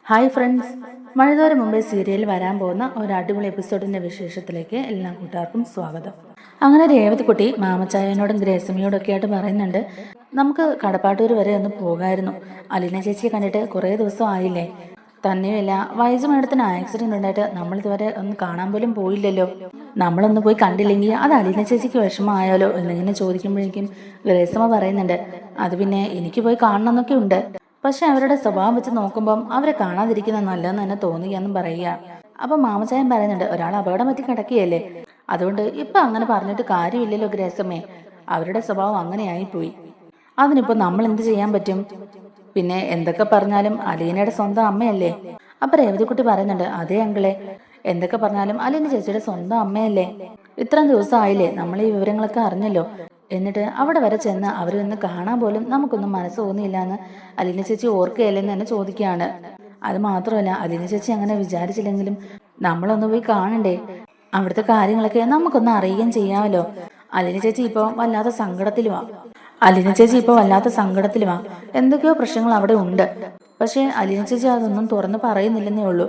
Hi friends, മഴതോരം മുമ്പേ serial വരാൻ പോകുന്ന ഒരു അടിപൊളി എപ്പിസോഡിന്റെ വിശേഷത്തിലേക്ക് എല്ലാ കൂട്ടുകാർക്കും സ്വാഗതം. അങ്ങനെ രേവതിക്കുട്ടി മാമച്ചായനോടും ഗ്രേസമിയോടും ഒക്കെ ആയിട്ട് പറയുന്നുണ്ട്, നമുക്ക് കടപ്പാട്ടൂർ വരെ ഒന്ന് പോകായിരുന്നു. അലീന ചേച്ചിയെ കണ്ടിട്ട് കുറേ ദിവസം ആയില്ലേ. തന്നെയുമല്ല, വൈജു മേഡത്തിന് ആക്സിഡന്റ് ഉണ്ടായിട്ട് നമ്മൾ ഇതുവരെ ഒന്ന് കാണാൻ പോലും പോയില്ലല്ലോ. നമ്മളൊന്ന് പോയി കണ്ടില്ലെങ്കിൽ അത് അലീന ചേച്ചിക്ക് വിഷമമായാലോ എന്നിങ്ങനെ ചോദിക്കുമ്പോഴേക്കും ഗ്രേസമ്മ പറയുന്നുണ്ട്, അത് പിന്നെ എനിക്ക് പോയി കാണണമെന്നൊക്കെ ഉണ്ട്. പക്ഷെ അവരുടെ സ്വഭാവം വെച്ച് നോക്കുമ്പം അവരെ കാണാതിരിക്കുന്ന നല്ലതെന്ന് തന്നെ തോന്നുകയെന്നും പറയുക. അപ്പം മാമച്ചായൻ പറയുന്നുണ്ട്, ഒരാൾ അപകടം പറ്റി കിടക്കുകയല്ലേ, അതുകൊണ്ട് ഇപ്പം അങ്ങനെ പറഞ്ഞിട്ട് കാര്യമില്ലല്ലോ ഗ്രേസമ്മേ, അവരുടെ സ്വഭാവം അങ്ങനെയായി പോയി. അതിനിപ്പോൾ നമ്മൾ എന്ത് ചെയ്യാൻ പറ്റും? പിന്നെ എന്തൊക്കെ പറഞ്ഞാലും അലീനയുടെ സ്വന്തം അമ്മയല്ലേ. അപ്പം രേവതിക്കുട്ടി പറയുന്നുണ്ട്, അതേ അങ്കിളെ, എന്തൊക്കെ പറഞ്ഞാലും അലീന ചേച്ചിയുടെ സ്വന്തം അമ്മയല്ലേ. ഇത്രയും ദിവസം ആയില്ലേ നമ്മൾ ഈ വിവരങ്ങളൊക്കെ അറിഞ്ഞല്ലോ. എന്നിട്ട് അവിടെ വരെ ചെന്ന് അവരൊന്ന് കാണാൻ പോലും നമുക്കൊന്നും മനസ്സ് തോന്നിയില്ല എന്ന് അലീന ചേച്ചി ഓർക്കുകയല്ലെന്ന് തന്നെ ചോദിക്കുകയാണ്. അത് മാത്രമല്ല, അലീന ചേച്ചി അങ്ങനെ വിചാരിച്ചില്ലെങ്കിലും നമ്മളൊന്ന് പോയി കാണണ്ടേ, അവിടുത്തെ കാര്യങ്ങളൊക്കെ നമുക്കൊന്ന് അറിയുകയും ചെയ്യാമല്ലോ. അലീന ചേച്ചി ഇപ്പോൾ വല്ലാത്ത സങ്കടത്തിലുമാ. എന്തൊക്കെയോ പ്രശ്നങ്ങൾ അവിടെ ഉണ്ട്. പക്ഷേ അലീന ചേച്ചി അതൊന്നും തുറന്ന് പറയുന്നില്ലെന്നേ ഉള്ളൂ.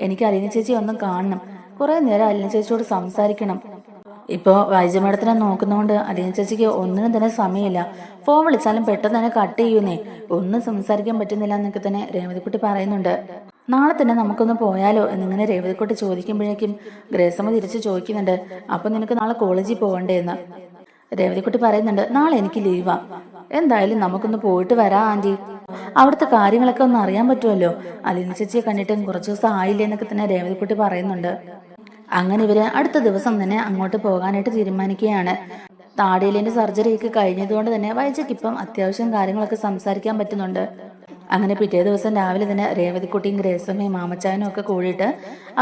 എനിക്ക് അലീന ചേച്ചി ഒന്നും കാണണം, കുറെ നേരം അലീന ചേച്ചിയോട് സംസാരിക്കണം. ഇപ്പോൾ വൈജു മേഡത്തിനെ നോക്കുന്നതുകൊണ്ട് അലീന ചേച്ചിക്ക് ഒന്നിനും തന്നെ സമയമില്ല. ഫോൺ വിളിച്ചാലും പെട്ടെന്ന് തന്നെ കട്ട് ചെയ്യുന്നേ, ഒന്നും സംസാരിക്കാൻ പറ്റുന്നില്ല എന്നൊക്കെ തന്നെ രേവതിക്കുട്ടി പറയുന്നുണ്ട്. നാളെ തന്നെ നമുക്കൊന്ന് പോയാലോ എന്നിങ്ങനെ രേവതിക്കുട്ടി ചോദിക്കുമ്പോഴേക്കും ഗ്രേസമ്മ തിരിച്ച് ചോദിക്കുന്നുണ്ട്, അപ്പം നിനക്ക് നാളെ കോളേജിൽ പോകണ്ടേ എന്ന്. രേവതിക്കുട്ടി പറയുന്നുണ്ട്, നാളെ എനിക്ക് ലീവാ, എന്തായാലും നമുക്കൊന്ന് പോയിട്ട് വരാം ആൻറ്റി, അവിടുത്തെ കാര്യങ്ങളൊക്കെ ഒന്ന് അറിയാൻ പറ്റുമല്ലോ. അലീന ചേച്ചിയെ കണ്ടിട്ടും കുറച്ച് ദിവസം ആയില്ലേ എന്നൊക്കെ തന്നെ രേവതിക്കുട്ടി പറയുന്നുണ്ട്. അങ്ങനെ ഇവര് അടുത്ത ദിവസം തന്നെ അങ്ങോട്ട് പോകാനായിട്ട് തീരുമാനിക്കുകയാണ്. താടിയലിന്റെ സർജറിയൊക്കെ കഴിഞ്ഞതുകൊണ്ട് തന്നെ വൈജയ്ക്ക് ഇപ്പം അത്യാവശ്യം കാര്യങ്ങളൊക്കെ സംസാരിക്കാൻ പറ്റുന്നുണ്ട്. അങ്ങനെ പിറ്റേ ദിവസം രാവിലെ തന്നെ രേവതിക്കുട്ടിയും ഗ്രേസമ്മയും മാമച്ചായനും ഒക്കെ കൂടിയിട്ട്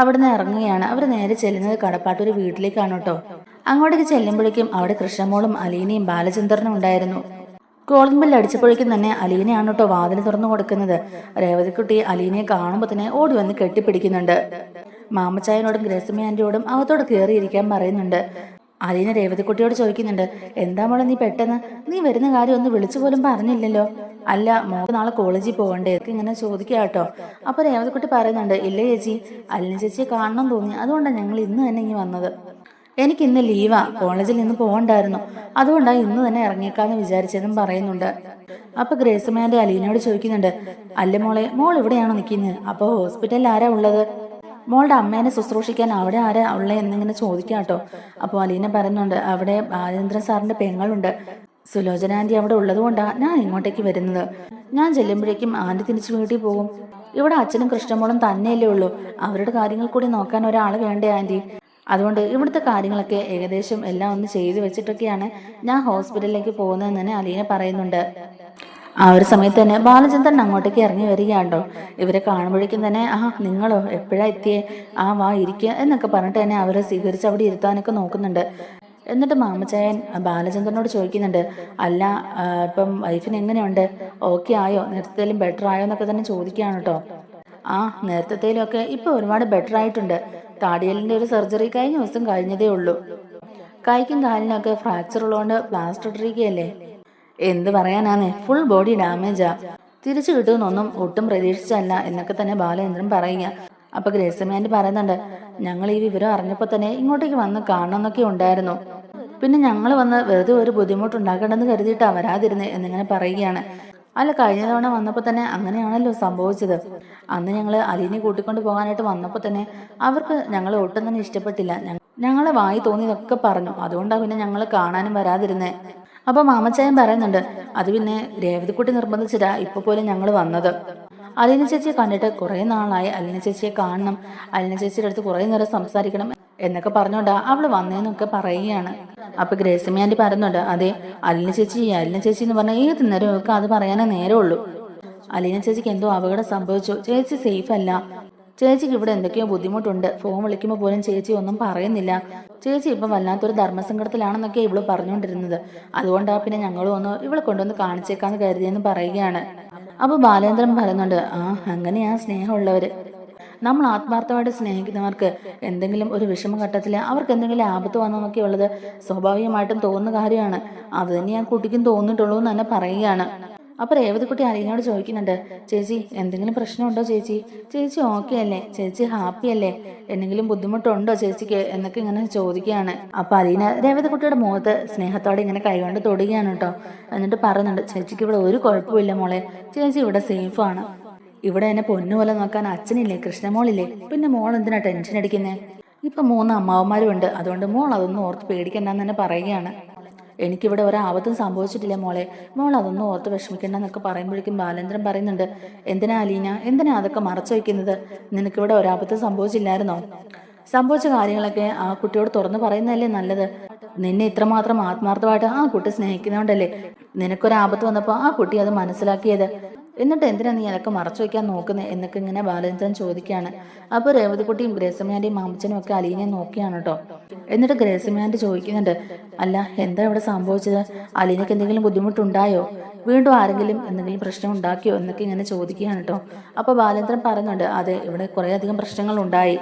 അവിടുന്ന് ഇറങ്ങുകയാണ്. അവർ നേരെ ചെല്ലുന്നത് കടപ്പാട്ടൂർ വീട്ടിലേക്കാണ് കേട്ടോ. അങ്ങോട്ടേക്ക് ചെല്ലുമ്പോഴേക്കും അവിടെ കൃഷ്ണമോളും അലീനയും ബാലചന്ദ്രനും ഉണ്ടായിരുന്നു. കോളിംഗ് ബെൽ അടിച്ചപ്പോഴേക്കും തന്നെ അലീനയാണ് കേട്ടോ വാതിൽ തുറന്നു കൊടുക്കുന്നത്. രേവതിക്കുട്ടി അലീനയെ കാണുമ്പോൾ തന്നെ ഓടി വന്ന് കെട്ടിപ്പിടിക്കുന്നുണ്ട്. മാമച്ചായനോടും ഗ്രേസമ്മ ആന്റിയോടും അകത്തോട് കയറിയിരിക്കാൻ പറയുന്നുണ്ട്. അലീന രേവതിക്കുട്ടിയോട് ചോദിക്കുന്നുണ്ട്, എന്താ മോളെ നീ പെട്ടെന്ന്, നീ വരുന്ന കാര്യം ഒന്ന് വിളിച്ചു പോലും പറഞ്ഞില്ലല്ലോ. അല്ല, മോൾക്ക് നാളെ കോളേജിൽ പോകണ്ടേ ഇങ്ങനെ ചോദിക്കുക കേട്ടോ. അപ്പൊ രേവതിക്കുട്ടി പറയുന്നുണ്ട്, ഇല്ല ചേച്ചി, അലീന ചേച്ചിയെ കാണണം തോന്നി, അതുകൊണ്ടാണ് ഞങ്ങൾ ഇന്ന് തന്നെ ഇനി വന്നത്. എനിക്ക് ഇന്ന് ലീവാ, കോളേജിൽ നിന്ന് പോകണ്ടായിരുന്നു, അതുകൊണ്ടാണ് ഇന്ന് തന്നെ ഇറങ്ങിയേക്കാന്ന് വിചാരിച്ചതെന്നും പറയുന്നുണ്ട്. അപ്പൊ ഗ്രേസമ്മ അലീനയോട് ചോദിക്കുന്നുണ്ട്, അല്ല മോളെ, മോൾ ഇവിടെയാണോ നിൽക്കുന്നത്? അപ്പൊ ഹോസ്പിറ്റലിൽ ആരാ ഉള്ളത്? മോളുടെ അമ്മേനെ ശുശ്രൂഷിക്കാൻ അവിടെ ആരാ ഉള്ളത് എന്നിങ്ങനെ ചോദിക്കാം കേട്ടോ. അപ്പോൾ അലീന പറയുന്നുണ്ട്, അവിടെ ബാലേന്ദ്രൻ സാറിന്റെ പെങ്ങളുണ്ട്, സുലോചന ആന്റി അവിടെ ഉള്ളത് കൊണ്ടാണ് ഞാൻ ഇങ്ങോട്ടേക്ക് വരുന്നത്. ഞാൻ ചെല്ലുമ്പോഴേക്കും ആന്റി തിരിച്ചു വീട്ടിൽ പോകും. ഇവിടെ അച്ഛനും കൃഷ്ണമോളും തന്നെയല്ലേ ഉള്ളൂ, അവരുടെ കാര്യങ്ങൾ കൂടി നോക്കാൻ ഒരാൾ വേണ്ടേ ആന്റി. അതുകൊണ്ട് ഇവിടുത്തെ കാര്യങ്ങളൊക്കെ ഏകദേശം എല്ലാം ഒന്ന് ചെയ്തു വെച്ചിട്ടൊക്കെയാണ് ഞാൻ ഹോസ്പിറ്റലിലേക്ക് പോകുന്നതെന്ന് തന്നെ അലീന പറയുന്നുണ്ട്. ആ ഒരു സമയത്ത് തന്നെ ബാലചന്ദ്രൻ അങ്ങോട്ടേക്ക് ഇറങ്ങി വരികയാണ്ടോ. ഇവരെ കാണുമ്പോഴേക്കും തന്നെ, നിങ്ങളോ, എപ്പോഴാ എത്തിയേ, വാ ഇരിക്കുക എന്നൊക്കെ പറഞ്ഞിട്ട് തന്നെ അവരെ സ്വീകരിച്ച് അവിടെ ഇരുത്താനൊക്കെ നോക്കുന്നുണ്ട്. എന്നിട്ട് മാമച്ചായൻ ബാലചന്ദ്രനോട് ചോദിക്കുന്നുണ്ട്, അല്ല ഇപ്പം വൈഫിന് എങ്ങനെയുണ്ട്, ഓക്കെ ആയോ, നേരത്തേലും ബെറ്റർ ആയോ എന്നൊക്കെ തന്നെ ചോദിക്കുകയാണ് കേട്ടോ. നേരത്തേലും ഒക്കെ ഇപ്പൊ ഒരുപാട് ബെറ്റർ ആയിട്ടുണ്ട്. താടിയലിന്റെ ഒരു സർജറി കഴിഞ്ഞ ദിവസം കഴിഞ്ഞതേ ഉള്ളൂ. കൈക്കും കാലിനൊക്കെ ഫ്രാക്ചർ ഉള്ളതുകൊണ്ട് പ്ലാസ്റ്റർ ഇട്ടിരിക്കുകയല്ലേ. എന്ത് പറയാനാന്നേ, ഫുൾ ബോഡി ഡാമേജാ, തിരിച്ചു കിട്ടുമെന്നൊന്നും ഒട്ടും പ്രതീക്ഷിച്ചല്ല എന്നൊക്കെ തന്നെ ബാലേന്ദ്രൻ പറയുക. അപ്പൊ ഗ്രേസമ്മ ആന്റി പറയുന്നുണ്ട്, ഞങ്ങൾ ഈ വിവരം അറിഞ്ഞപ്പോൾ തന്നെ ഇങ്ങോട്ടേക്ക് വന്ന് കാണണമെന്നൊക്കെ ഉണ്ടായിരുന്നു, പിന്നെ ഞങ്ങൾ വന്ന് വെറുതെ ഒരു ബുദ്ധിമുട്ടുണ്ടാക്കണമെന്ന് കരുതിയിട്ടാ വരാതിരുന്നേ എന്നിങ്ങനെ പറയുകയാണ്. അല്ല, കഴിഞ്ഞ തവണ വന്നപ്പോൾ തന്നെ അങ്ങനെയാണല്ലോ സംഭവിച്ചത്. അന്ന് ഞങ്ങൾ അലീനെ കൂട്ടിക്കൊണ്ട് പോകാനായിട്ട് വന്നപ്പോൾ തന്നെ അവർക്ക് ഞങ്ങളെ ഒട്ടും തന്നെ ഇഷ്ടപ്പെട്ടില്ല. ഞങ്ങളെ വായി തോന്നിയതൊക്കെ പറഞ്ഞു, അതുകൊണ്ടാണ് പിന്നെ ഞങ്ങൾ കാണാനും വരാതിരുന്നേ. അപ്പൊ മാമച്ചായൻ പറയുന്നുണ്ട്, അത് പിന്നെ രേവതിക്കുട്ടി നിർബന്ധിച്ചിട്ടാ ഇപ്പൊ പോലും ഞങ്ങൾ വന്നത്. അലീന ചേച്ചിയെ കണ്ടിട്ട് കുറെ നാളായി, അലീന ചേച്ചിയെ കാണണം, അലീന ചേച്ചിയുടെ അടുത്ത് കുറെ നേരം സംസാരിക്കണം എന്നൊക്കെ പറഞ്ഞോണ്ടാ അവള് വന്നേന്നൊക്കെ പറയുകയാണ്. അപ്പൊ ഗ്രേസമ്മ ആന്റി പറയുന്നുണ്ട്, അതെ, അലീന ചേച്ചി എന്ന് പറഞ്ഞാൽ ഏത് നേരമൊക്കെ അത് പറയാനേ നേരമുള്ളൂ. അലീന ചേച്ചിക്ക് എന്തോ അപകടം സംഭവിച്ചു, ചേച്ചി സേഫ് അല്ല, ചേച്ചിക്ക് ഇവിടെ എന്തൊക്കെയോ ബുദ്ധിമുട്ടുണ്ട്, ഫോൺ വിളിക്കുമ്പോൾ പോലും ചേച്ചി ഒന്നും പറയുന്നില്ല, ചേച്ചി ഇപ്പം വല്ലാത്തൊരു ധർമ്മസങ്കടത്തിലാണെന്നൊക്കെ ഇവള് പറഞ്ഞുകൊണ്ടിരുന്നത്, അതുകൊണ്ടാ പിന്നെ ഞങ്ങളും ഒന്ന് ഇവളെ കൊണ്ടൊന്ന് കാണിച്ചേക്കാന്ന് കരുതിയെന്ന് പറയുകയാണ്. അപ്പൊ ബാലേന്ദ്രൻ പറയുന്നുണ്ട്, അങ്ങനെയാ സ്നേഹമുള്ളവര്, നമ്മൾ ആത്മാർത്ഥമായിട്ട് സ്നേഹിക്കുന്നവർക്ക് എന്തെങ്കിലും ഒരു വിഷമഘട്ടത്തിൽ അവർക്ക് എന്തെങ്കിലും ആപത്ത് വന്നൊക്കെ ഉള്ളത് സ്വാഭാവികമായിട്ടും തോന്നുന്ന കാര്യമാണ്. അത് തന്നെ ഞാൻ കുട്ടിക്കും തോന്നിയിട്ടുള്ളൂ എന്ന് തന്നെ പറയുകയാണ്. അപ്പൊ രേവതിക്കുട്ടി അലീനയോട് ചോദിക്കുന്നുണ്ട്, ചേച്ചി എന്തെങ്കിലും പ്രശ്നമുണ്ടോ ചേച്ചി? ചേച്ചി ഓക്കെ അല്ലേ? ചേച്ചി ഹാപ്പി അല്ലേ? എന്തെങ്കിലും ബുദ്ധിമുട്ടുണ്ടോ ചേച്ചിക്ക് എന്നൊക്കെ ഇങ്ങനെ ചോദിക്കുകയാണ്. അപ്പൊ അലീന രേവതിക്കുട്ടിയുടെ മുഖത്ത് സ്നേഹത്തോടെ ഇങ്ങനെ കൈകൊണ്ട് തൊടുകയാണ് കേട്ടോ. എന്നിട്ട് പറയുന്നുണ്ട്, ചേച്ചിക്ക് ഇവിടെ ഒരു കുഴപ്പമില്ല മോളെ, ചേച്ചി ഇവിടെ സേഫാണ്. ഇവിടെ എന്നെ പൊന്നുപോലെ നോക്കാൻ അച്ഛനില്ലേ, കൃഷ്ണമോളില്ലേ, പിന്നെ മോൾ എന്തിനാ ടെൻഷൻ അടിക്കുന്നേ? ഇപ്പൊ 3 അമ്മാവന്മാരും ഉണ്ട്, അതുകൊണ്ട് മോൾ അതൊന്നും ഓർത്ത് പേടിക്കണ്ടെന്ന് തന്നെ പറയുകയാണ്. എനിക്കിവിടെ ഒരാപത്തും സംഭവിച്ചിട്ടില്ല മോളെ, മോൾ അതൊന്നും ഓർത്ത് വിഷമിക്കണ്ടെന്നൊക്കെ പറയുമ്പോഴേക്കും ബാലേന്ദ്രൻ പറയുന്നുണ്ട്, എന്തിനാ അലീന, എന്തിനാ അതൊക്കെ മറച്ചു വയ്ക്കുന്നത്? നിനക്കിവിടെ ഒരാപത്തും സംഭവിച്ചില്ലായിരുന്നോ? സംഭവിച്ച കാര്യങ്ങളൊക്കെ ആ കുട്ടിയോട് തുറന്നു പറയുന്നതല്ലേ നല്ലത്. നിന്നെ ഇത്രമാത്രം ആത്മാർത്ഥമായിട്ട് ആ കുട്ടി സ്നേഹിക്കുന്നതുകൊണ്ടല്ലേ നിനക്കൊരാപത്ത് വന്നപ്പോൾ ആ കുട്ടി അത് മനസ്സിലാക്കിയത്. എന്നിട്ട് എന്തിനാ നീ അതൊക്കെ മറച്ചു വയ്ക്കാൻ നോക്കുന്നത് എന്നൊക്കെ ഇങ്ങനെ ബാലേന്ദ്രൻ ചോദിക്കുകയാണ്. അപ്പോൾ രേവതിക്കുട്ടിയും ഗ്രേസമ്മയാൻ്റെയും മാമച്ചനും ഒക്കെ അലീനെ നോക്കിയാണ് കേട്ടോ. എന്നിട്ട് ഗ്രേസമ്മയാൻ്റെ ചോദിക്കുന്നുണ്ട്, അല്ല എന്താ ഇവിടെ സംഭവിച്ചത്? അലീനയ്ക്ക് എന്തെങ്കിലും ബുദ്ധിമുട്ടുണ്ടായോ? വീണ്ടും ആരെങ്കിലും എന്തെങ്കിലും പ്രശ്നം ഉണ്ടാക്കിയോ എന്നൊക്കെ ഇങ്ങനെ ചോദിക്കുകയാണ് കേട്ടോ. അപ്പോൾ ബാലേന്ദ്രൻ പറയുന്നുണ്ട്, അതെ, ഇവിടെ കുറേയധികം പ്രശ്നങ്ങൾ ഉണ്ടായി.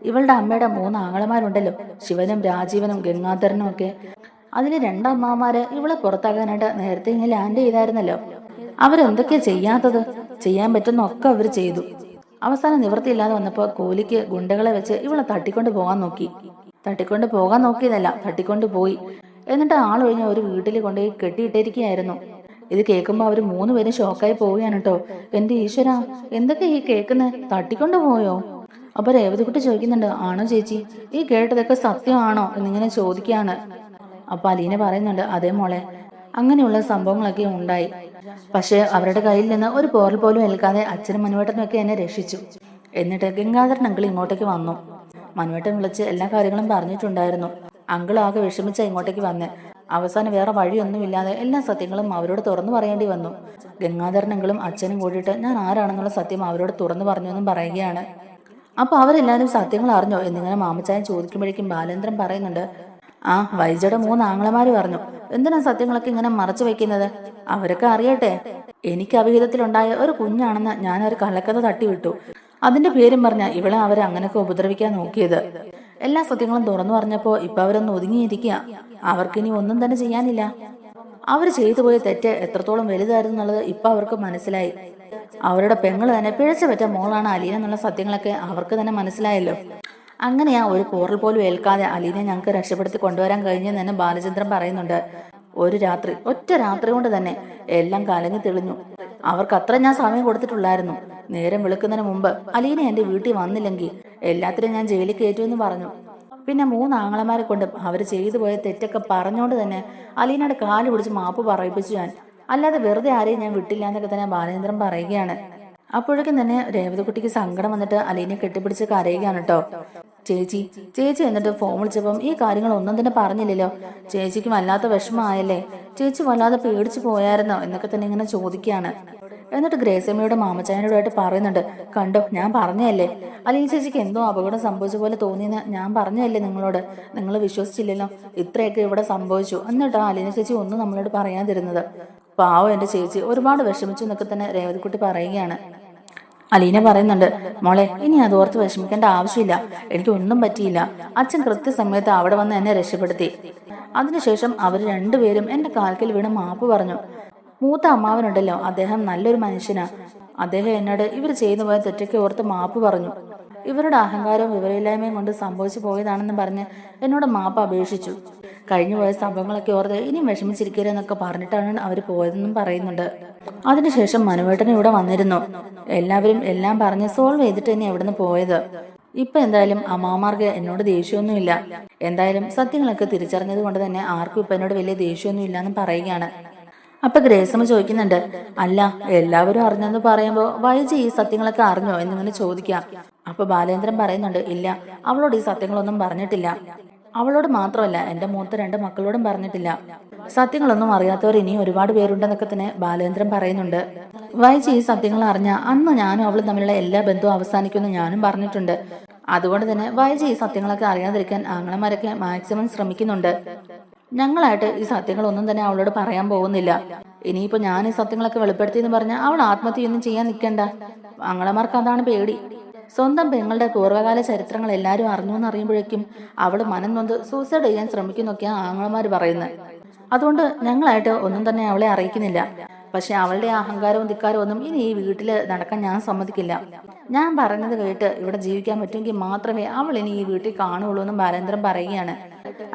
ഇവളുടെ അമ്മയുടെ 3 ആങ്ങളമാരുണ്ടല്ലോ, ശിവനും രാജീവനും ഗംഗാധരനും ഒക്കെ. അതിൽ 2 അമ്മാമാര് ഇവളെ പുറത്താക്കാനായിട്ട് നേരത്തെ ഇങ്ങനെ ലാൻഡ് ചെയ്തായിരുന്നല്ലോ. അവരെന്തൊക്കെയാ ചെയ്യാത്തത്? ചെയ്യാൻ പറ്റുന്നൊക്കെ അവർ ചെയ്തു. അവസാനം നിവൃത്തിയില്ലാതെ വന്നപ്പോൾ കൂലിക്ക് ഗുണ്ടകളെ വെച്ച് ഇവളെ തട്ടിക്കൊണ്ട് പോകാൻ നോക്കി. തട്ടിക്കൊണ്ട് പോകാൻ നോക്കിയതല്ല, തട്ടിക്കൊണ്ട് പോയി. എന്നിട്ട് ആളൊഴിഞ്ഞ ഒരു വീട്ടിൽ കൊണ്ടുപോയി കെട്ടിയിട്ടിരിക്കുകയായിരുന്നു. ഇത് കേൾക്കുമ്പോൾ അവർ 3 പേരും ഷോക്കായി പോവുകയാണ് കേട്ടോ. എന്റെ ഈശ്വര, എന്തൊക്കെ ഈ കേൾക്കുന്നത്? തട്ടിക്കൊണ്ട് പോയോ? അപ്പൊ രേവതിക്കുട്ടി ചോദിക്കുന്നുണ്ട്, ആണോ ചേച്ചി, ഈ കേട്ടതൊക്കെ സത്യമാണോ എന്നിങ്ങനെ ചോദിക്കുകയാണ്. അപ്പൊ അലീന പറയുന്നുണ്ട്, അതേ മോളെ, അങ്ങനെയുള്ള സംഭവങ്ങളൊക്കെ ഉണ്ടായി. പക്ഷെ അവരുടെ കയ്യിൽ നിന്ന് ഒരു പോറൽ പോലും ഏൽക്കാതെ അച്ഛനും മനുവേട്ടനും ഒക്കെ എന്നെ രക്ഷിച്ചു. എന്നിട്ട് ഗംഗാധരൻ അങ്കിൾ ഇങ്ങോട്ടേക്ക് വന്നു. മനുവേട്ടൻ വിളിച്ച് എല്ലാ കാര്യങ്ങളും പറഞ്ഞിട്ടുണ്ടായിരുന്നു. അങ്കിൾ ആകെ വിഷമിച്ച ഇങ്ങോട്ടേക്ക് വന്ന് അവസാനം വേറെ വഴിയൊന്നുമില്ലാതെ എല്ലാ സത്യങ്ങളും അവരോട് തുറന്നു പറയേണ്ടി വന്നു. ഗംഗാധരൻ അങ്കിളും അച്ഛനും കൂടിയിട്ട് ഞാൻ ആരാണെന്നുള്ള സത്യം അവരോട് തുറന്നു പറഞ്ഞു എന്നും പറയുകയാണ്. അപ്പൊ അവരെല്ലാവരും സത്യങ്ങൾ അറിഞ്ഞോ എന്നിങ്ങനെ മാമച്ചായൻ ചോദിക്കുമ്പോഴേക്കും ബാലേന്ദ്രൻ പറയുന്നുണ്ട്, ആ വൈജയുടെ 3 ആങ്ങളമാര് പറഞ്ഞു. എന്തിനാ സത്യങ്ങളൊക്കെ ഇങ്ങനെ മറച്ചു വെക്കുന്നത്? അവരൊക്കെ അറിയട്ടെ. എനിക്ക് അവിഹിതത്തിലുണ്ടായ ഒരു കുഞ്ഞാണെന്ന് ഞാൻ ഒരു കള്ളക്കഥ തട്ടിവിട്ടു. അതിന്റെ പേരും പറഞ്ഞ ഇവളെ അവരെ അങ്ങനെയൊക്കെ ഉപദ്രവിക്കാൻ നോക്കിയത്. എല്ലാ സത്യങ്ങളും തുറന്നു പറഞ്ഞപ്പോ ഇപ്പൊ അവരൊന്ന് ഒതുങ്ങിയിരിക്കുക. അവർക്കിനി ഒന്നും തന്നെ ചെയ്യാനില്ല. അവർ ചെയ്തു പോയ തെറ്റ് എത്രത്തോളം വലുതായിരുന്നു എന്നുള്ളത് ഇപ്പൊ അവർക്ക് മനസ്സിലായി. അവരുടെ പെങ്ങള് തന്നെ പിഴച്ചു പറ്റ മോളാണ് അലീന എന്നുള്ള സത്യങ്ങളൊക്കെ അവർക്ക് തന്നെ മനസ്സിലായല്ലോ. അങ്ങനെയാ ഒരു പോറൽ പോലും ഏൽക്കാതെ അലീനെ ഞങ്ങൾക്ക് രക്ഷപ്പെടുത്തി കൊണ്ടുവരാൻ കഴിഞ്ഞെന്ന് തന്നെ ബാലചന്ദ്രൻ പറയുന്നുണ്ട്. ഒരു രാത്രി, ഒറ്റ രാത്രി കൊണ്ട് തന്നെ എല്ലാം കലങ്ങി തെളിഞ്ഞു. അവർക്ക് അത്ര ഞാൻ സമയം കൊടുത്തിട്ടുള്ളായിരുന്നു. നേരം വെളുക്കുന്നതിന് മുമ്പ് അലീന എന്റെ വീട്ടിൽ വന്നില്ലെങ്കിൽ എല്ലാത്തിനും ഞാൻ ജയിലിൽ കയറ്റുമെന്ന് പറഞ്ഞു. പിന്നെ 3 ആങ്ങളമാരെ കൊണ്ടും അവർ ചെയ്തു പോയ തെറ്റൊക്കെ പറഞ്ഞുകൊണ്ട് തന്നെ അലീനയുടെ കാല് പിടിച്ച് മാപ്പ് പറയിപ്പിച്ചു ഞാൻ. അല്ലാതെ വെറുതെ ആരെയും ഞാൻ വിട്ടില്ല എന്നൊക്കെ തന്നെ ബാലേന്ദ്രൻ പറയുകയാണ്. അപ്പോഴേക്കും തന്നെ രേവതിക്കുട്ടിക്ക് സങ്കടം വന്നിട്ട് അലീനെ കെട്ടിപ്പിടിച്ച് കരയുകയാണ് കേട്ടോ. ചേച്ചി എന്നിട്ട് ഫോൺ വിളിച്ചപ്പം ഈ കാര്യങ്ങളൊന്നും തന്നെ പറഞ്ഞില്ലല്ലോ. ചേച്ചിക്ക് വല്ലാത്ത വിഷമമായല്ലേ? ചേച്ചി വല്ലാതെ പേടിച്ചു പോയായിരുന്നോ എന്നൊക്കെ തന്നെ ഇങ്ങനെ ചോദിക്കുകയാണ്. എന്നിട്ട് ഗ്രേസമ്മയുടെ മാമച്ചായനോടായിട്ട് പറയുന്നുണ്ട്, കണ്ടോ, ഞാൻ പറഞ്ഞല്ലേ, അലീന ചേച്ചിക്ക് എന്തോ അപകടം സംഭവിച്ച പോലെ തോന്നിയെന്ന് ഞാൻ പറഞ്ഞല്ലേ നിങ്ങളോട്. നിങ്ങൾ വിശ്വസിച്ചില്ലല്ലോ. ഇത്രയൊക്കെ ഇവിടെ സംഭവിച്ചു എന്നിട്ടാ അലീന ചേച്ചി ഒന്നും നമ്മളോട് പറയാതിരുന്നത്. പാവം എന്റെ ചേച്ചി ഒരുപാട് വിഷമിച്ചു എന്നൊക്കെ തന്നെ രേവതിക്കുട്ടി പറയുകയാണ്. അലീന പറയുന്നുണ്ട്, മോളെ, ഇനി അത് ഓർത്ത് വിഷമിക്കേണ്ട ആവശ്യമില്ല. എനിക്കൊന്നും പറ്റിയില്ല. അച്ഛൻ കൃത്യസമയത്ത് അവിടെ വന്ന് എന്നെ രക്ഷപ്പെടുത്തി. അതിനുശേഷം അവർ 2 പേരും എന്റെ കാൽക്കൽ വീണ് മാപ്പ് പറഞ്ഞു. മൂത്ത അമ്മാവനുണ്ടല്ലോ, അദ്ദേഹം നല്ലൊരു മനുഷ്യനാ. അദ്ദേഹം എന്നോട് ഇവർ ചെയ്തു പോയ തെറ്റൊക്കെ ഓർത്ത് മാപ്പ് പറഞ്ഞു. ഇവരുടെ അഹങ്കാരവും വിവരമില്ലായ്മയും കൊണ്ട് സംഭവിച്ചു പോയതാണെന്ന് പറഞ്ഞ് എന്നോട് മാപ്പ് അപേക്ഷിച്ചു. കഴിഞ്ഞു പോയ സംഭവങ്ങളൊക്കെ ഓർത്ത് ഇനിയും വിഷമിച്ചിരിക്കരുതെന്നൊക്കെ പറഞ്ഞിട്ടാണ് അവർ പോയതെന്നും പറയുന്നുണ്ട്. അതിനുശേഷം മനുവേട്ടൻ ഇവിടെ വന്നിരുന്നു. എല്ലാവരും എല്ലാം പറഞ്ഞ് സോൾവ് ചെയ്തിട്ട് തന്നെ എവിടുന്ന് പോയത്. ഇപ്പൊ എന്തായാലും അമ്മാമാർക്ക് എന്നോട് ദേഷ്യമൊന്നുമില്ല. എന്തായാലും സത്യങ്ങളൊക്കെ തിരിച്ചറിഞ്ഞത് കൊണ്ട് തന്നെ ആർക്കും ഇപ്പൊ എന്നോട് വലിയ ദേഷ്യമൊന്നും ഇല്ലാന്ന് പറയുകയാണ്. അപ്പൊ ഗ്രേസമ്മ ചോദിക്കുന്നുണ്ട്, അല്ല, എല്ലാവരും അറിഞ്ഞെന്ന് പറയുമ്പോ വൈജി ഈ സത്യങ്ങളൊക്കെ അറിഞ്ഞോ എന്നിങ്ങനെ ചോദിക്കാം. അപ്പൊ ബാലേന്ദ്രൻ പറയുന്നുണ്ട്, ഇല്ല, അവളോട് ഈ സത്യങ്ങളൊന്നും പറഞ്ഞിട്ടില്ല. അവളോട് മാത്രമല്ല എന്റെ മൂത്ത 2 മക്കളോടും പറഞ്ഞിട്ടില്ല. സത്യങ്ങളൊന്നും അറിയാത്തവർ ഇനിയും ഒരുപാട് പേരുണ്ടെന്നൊക്കെ തന്നെ ബാലേന്ദ്രൻ പറയുന്നുണ്ട്. വൈജി ഈ സത്യങ്ങൾ അറിഞ്ഞ അന്ന് ഞാനും അവളും തമ്മിലുള്ള എല്ലാ ബന്ധവും അവസാനിക്കുമെന്ന് ഞാനും പറഞ്ഞിട്ടുണ്ട്. അതുകൊണ്ട് തന്നെ വൈജി ഈ സത്യങ്ങളൊക്കെ അറിയാതിരിക്കാൻ ആങ്ങളമാരൊക്കെ മാക്സിമം ശ്രമിക്കുന്നുണ്ട്. ഞങ്ങളായിട്ട് ഈ സത്യങ്ങളൊന്നും തന്നെ അവളോട് പറയാൻ പോകുന്നില്ല. ഇനിയിപ്പോ ഞാൻ ഈ സത്യങ്ങളൊക്കെ വെളിപ്പെടുത്തിയെന്ന് പറഞ്ഞാൽ അവൾ ആത്മഹത്യയൊന്നും ചെയ്യാൻ നിൽക്കണ്ട. ആങ്ങളമാർക്ക് അതാണ് പേടി. സ്വന്തം പെങ്ങളുടെ പൂർവ്വകാല ചരിത്രങ്ങൾ എല്ലാവരും അറിഞ്ഞു എന്നറിയുമ്പോഴേക്കും അവൾ മനം നൊന്ത് സൂസൈഡ് ചെയ്യാൻ ശ്രമിക്കുന്നൊക്കെയാണ് ആങ്ങളമാര് പറയുന്നത്. അതുകൊണ്ട് ഞങ്ങളായിട്ട് ഒന്നും തന്നെ അവളെ അറിയിക്കുന്നില്ല. പക്ഷെ അവളുടെ അഹങ്കാരവും ധിക്കാരവും ഒന്നും ഇനി ഈ വീട്ടിൽ നടക്കാൻ ഞാൻ സമ്മതിക്കില്ല. ഞാൻ പറഞ്ഞത് കേട്ട് ഇവിടെ ജീവിക്കാൻ പറ്റുമെങ്കിൽ മാത്രമേ അവൾ ഇനി ഈ വീട്ടിൽ കാണുള്ളൂ എന്നും ബാലേന്ദ്രൻ പറയുകയാണ്.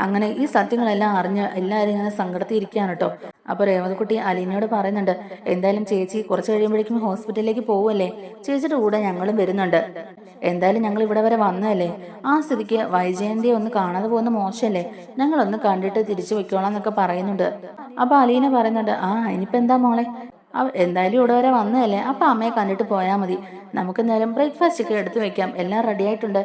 അങ്ങനെ ഈ സത്യങ്ങളെല്ലാം അറിഞ്ഞ് എല്ലാവരും ഇങ്ങനെ സങ്കടത്തിയിരിക്കുകയാണ് കേട്ടോ. അപ്പോൾ രേവതിക്കുട്ടി അലീനയോട് പറയുന്നുണ്ട്, എന്തായാലും ചേച്ചി കുറച്ച് കഴിയുമ്പോഴേക്കും ഹോസ്പിറ്റലിലേക്ക് പോവല്ലേ, ചേച്ചിയുടെ കൂടെ ഞങ്ങളും വരുന്നുണ്ട്. എന്തായാലും ഞങ്ങൾ ഇവിടെ വരെ വന്നതല്ലേ, ആ സ്ഥിതിക്ക് വൈജയന്തിയെ ഒന്ന് കാണാതെ പോകുന്ന മോശമല്ലേ, ഞങ്ങളൊന്ന് കണ്ടിട്ട് തിരിച്ചു വെക്കോളാം എന്നൊക്കെ പറയുന്നുണ്ട്. അപ്പൊ അലീന പറയുന്നുണ്ട്, ആ ഇനിയിപ്പോ എന്താ മോളെ, എന്തായാലും ഇവിടെ വരെ വന്നതല്ലേ, അപ്പൊ അമ്മയെ കണ്ടിട്ട് പോയാൽ മതി. നമുക്ക് എന്തായാലും ബ്രേക്ക്ഫാസ്റ്റ് ഒക്കെ എടുത്തു വെക്കാം, എല്ലാം റെഡി ആയിട്ടുണ്ട്.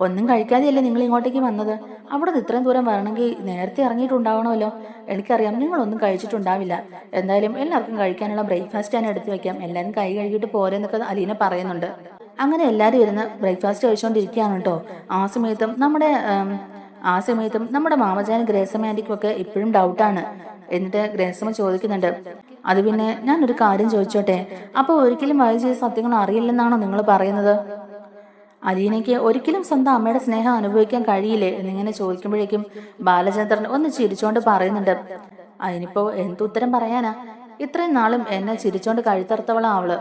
ഒന്നും കഴിക്കാതെയല്ലേ നിങ്ങൾ ഇങ്ങോട്ടേക്ക് വന്നത്, അവിടെ നിന്ന് ഇത്രയും ദൂരം വരണമെങ്കിൽ നേരത്തെ ഇറങ്ങിയിട്ടുണ്ടാവണമല്ലോ. എനിക്കറിയാം നിങ്ങളൊന്നും കഴിച്ചിട്ടുണ്ടാവില്ല. എന്തായാലും എല്ലാവർക്കും കഴിക്കാനുള്ള ബ്രേക്ക്ഫാസ്റ്റ് ഞാൻ എടുത്തു വെക്കാം, എല്ലാവരും കൈ കഴുകിയിട്ട് പോരെന്നൊക്കെ അലീന പറയുന്നുണ്ട്. അങ്ങനെ എല്ലാവരും ഇരുന്ന് ബ്രേക്ക്ഫാസ്റ്റ് കഴിച്ചുകൊണ്ടിരിക്കുകയാണ് കേട്ടോ. ആ സമയത്തും നമ്മുടെ മാമജാനും ഗ്രേസമ്മ ആന്റിക്കും ഒക്കെ ഇപ്പോഴും ഡൗട്ടാണ്. എന്നിട്ട് ഗ്രേസമ്മ ചോദിക്കുന്നുണ്ട്, അത് പിന്നെ ഞാനൊരു കാര്യം ചോദിച്ചോട്ടെ, അപ്പൊ ഒരിക്കലും വൈജി സത്യങ്ങൾ അറിയില്ലെന്നാണോ നിങ്ങൾ പറയുന്നത്? അലീനയ്ക്ക് ഒരിക്കലും സ്വന്തം അമ്മയുടെ സ്നേഹം അനുഭവിക്കാൻ കഴിയില്ലേ എന്നിങ്ങനെ ചോദിക്കുമ്പോഴേക്കും ബാലചന്ദ്രൻ ഒന്ന് ചിരിച്ചോണ്ട് പറയുന്നുണ്ട്, അതിനിപ്പോ എന്തുത്തരം പറയാനാ, ഇത്രയും നാളും എന്നെ ചിരിച്ചോണ്ട് കഴുത്തറുത്തവളാ അവള്.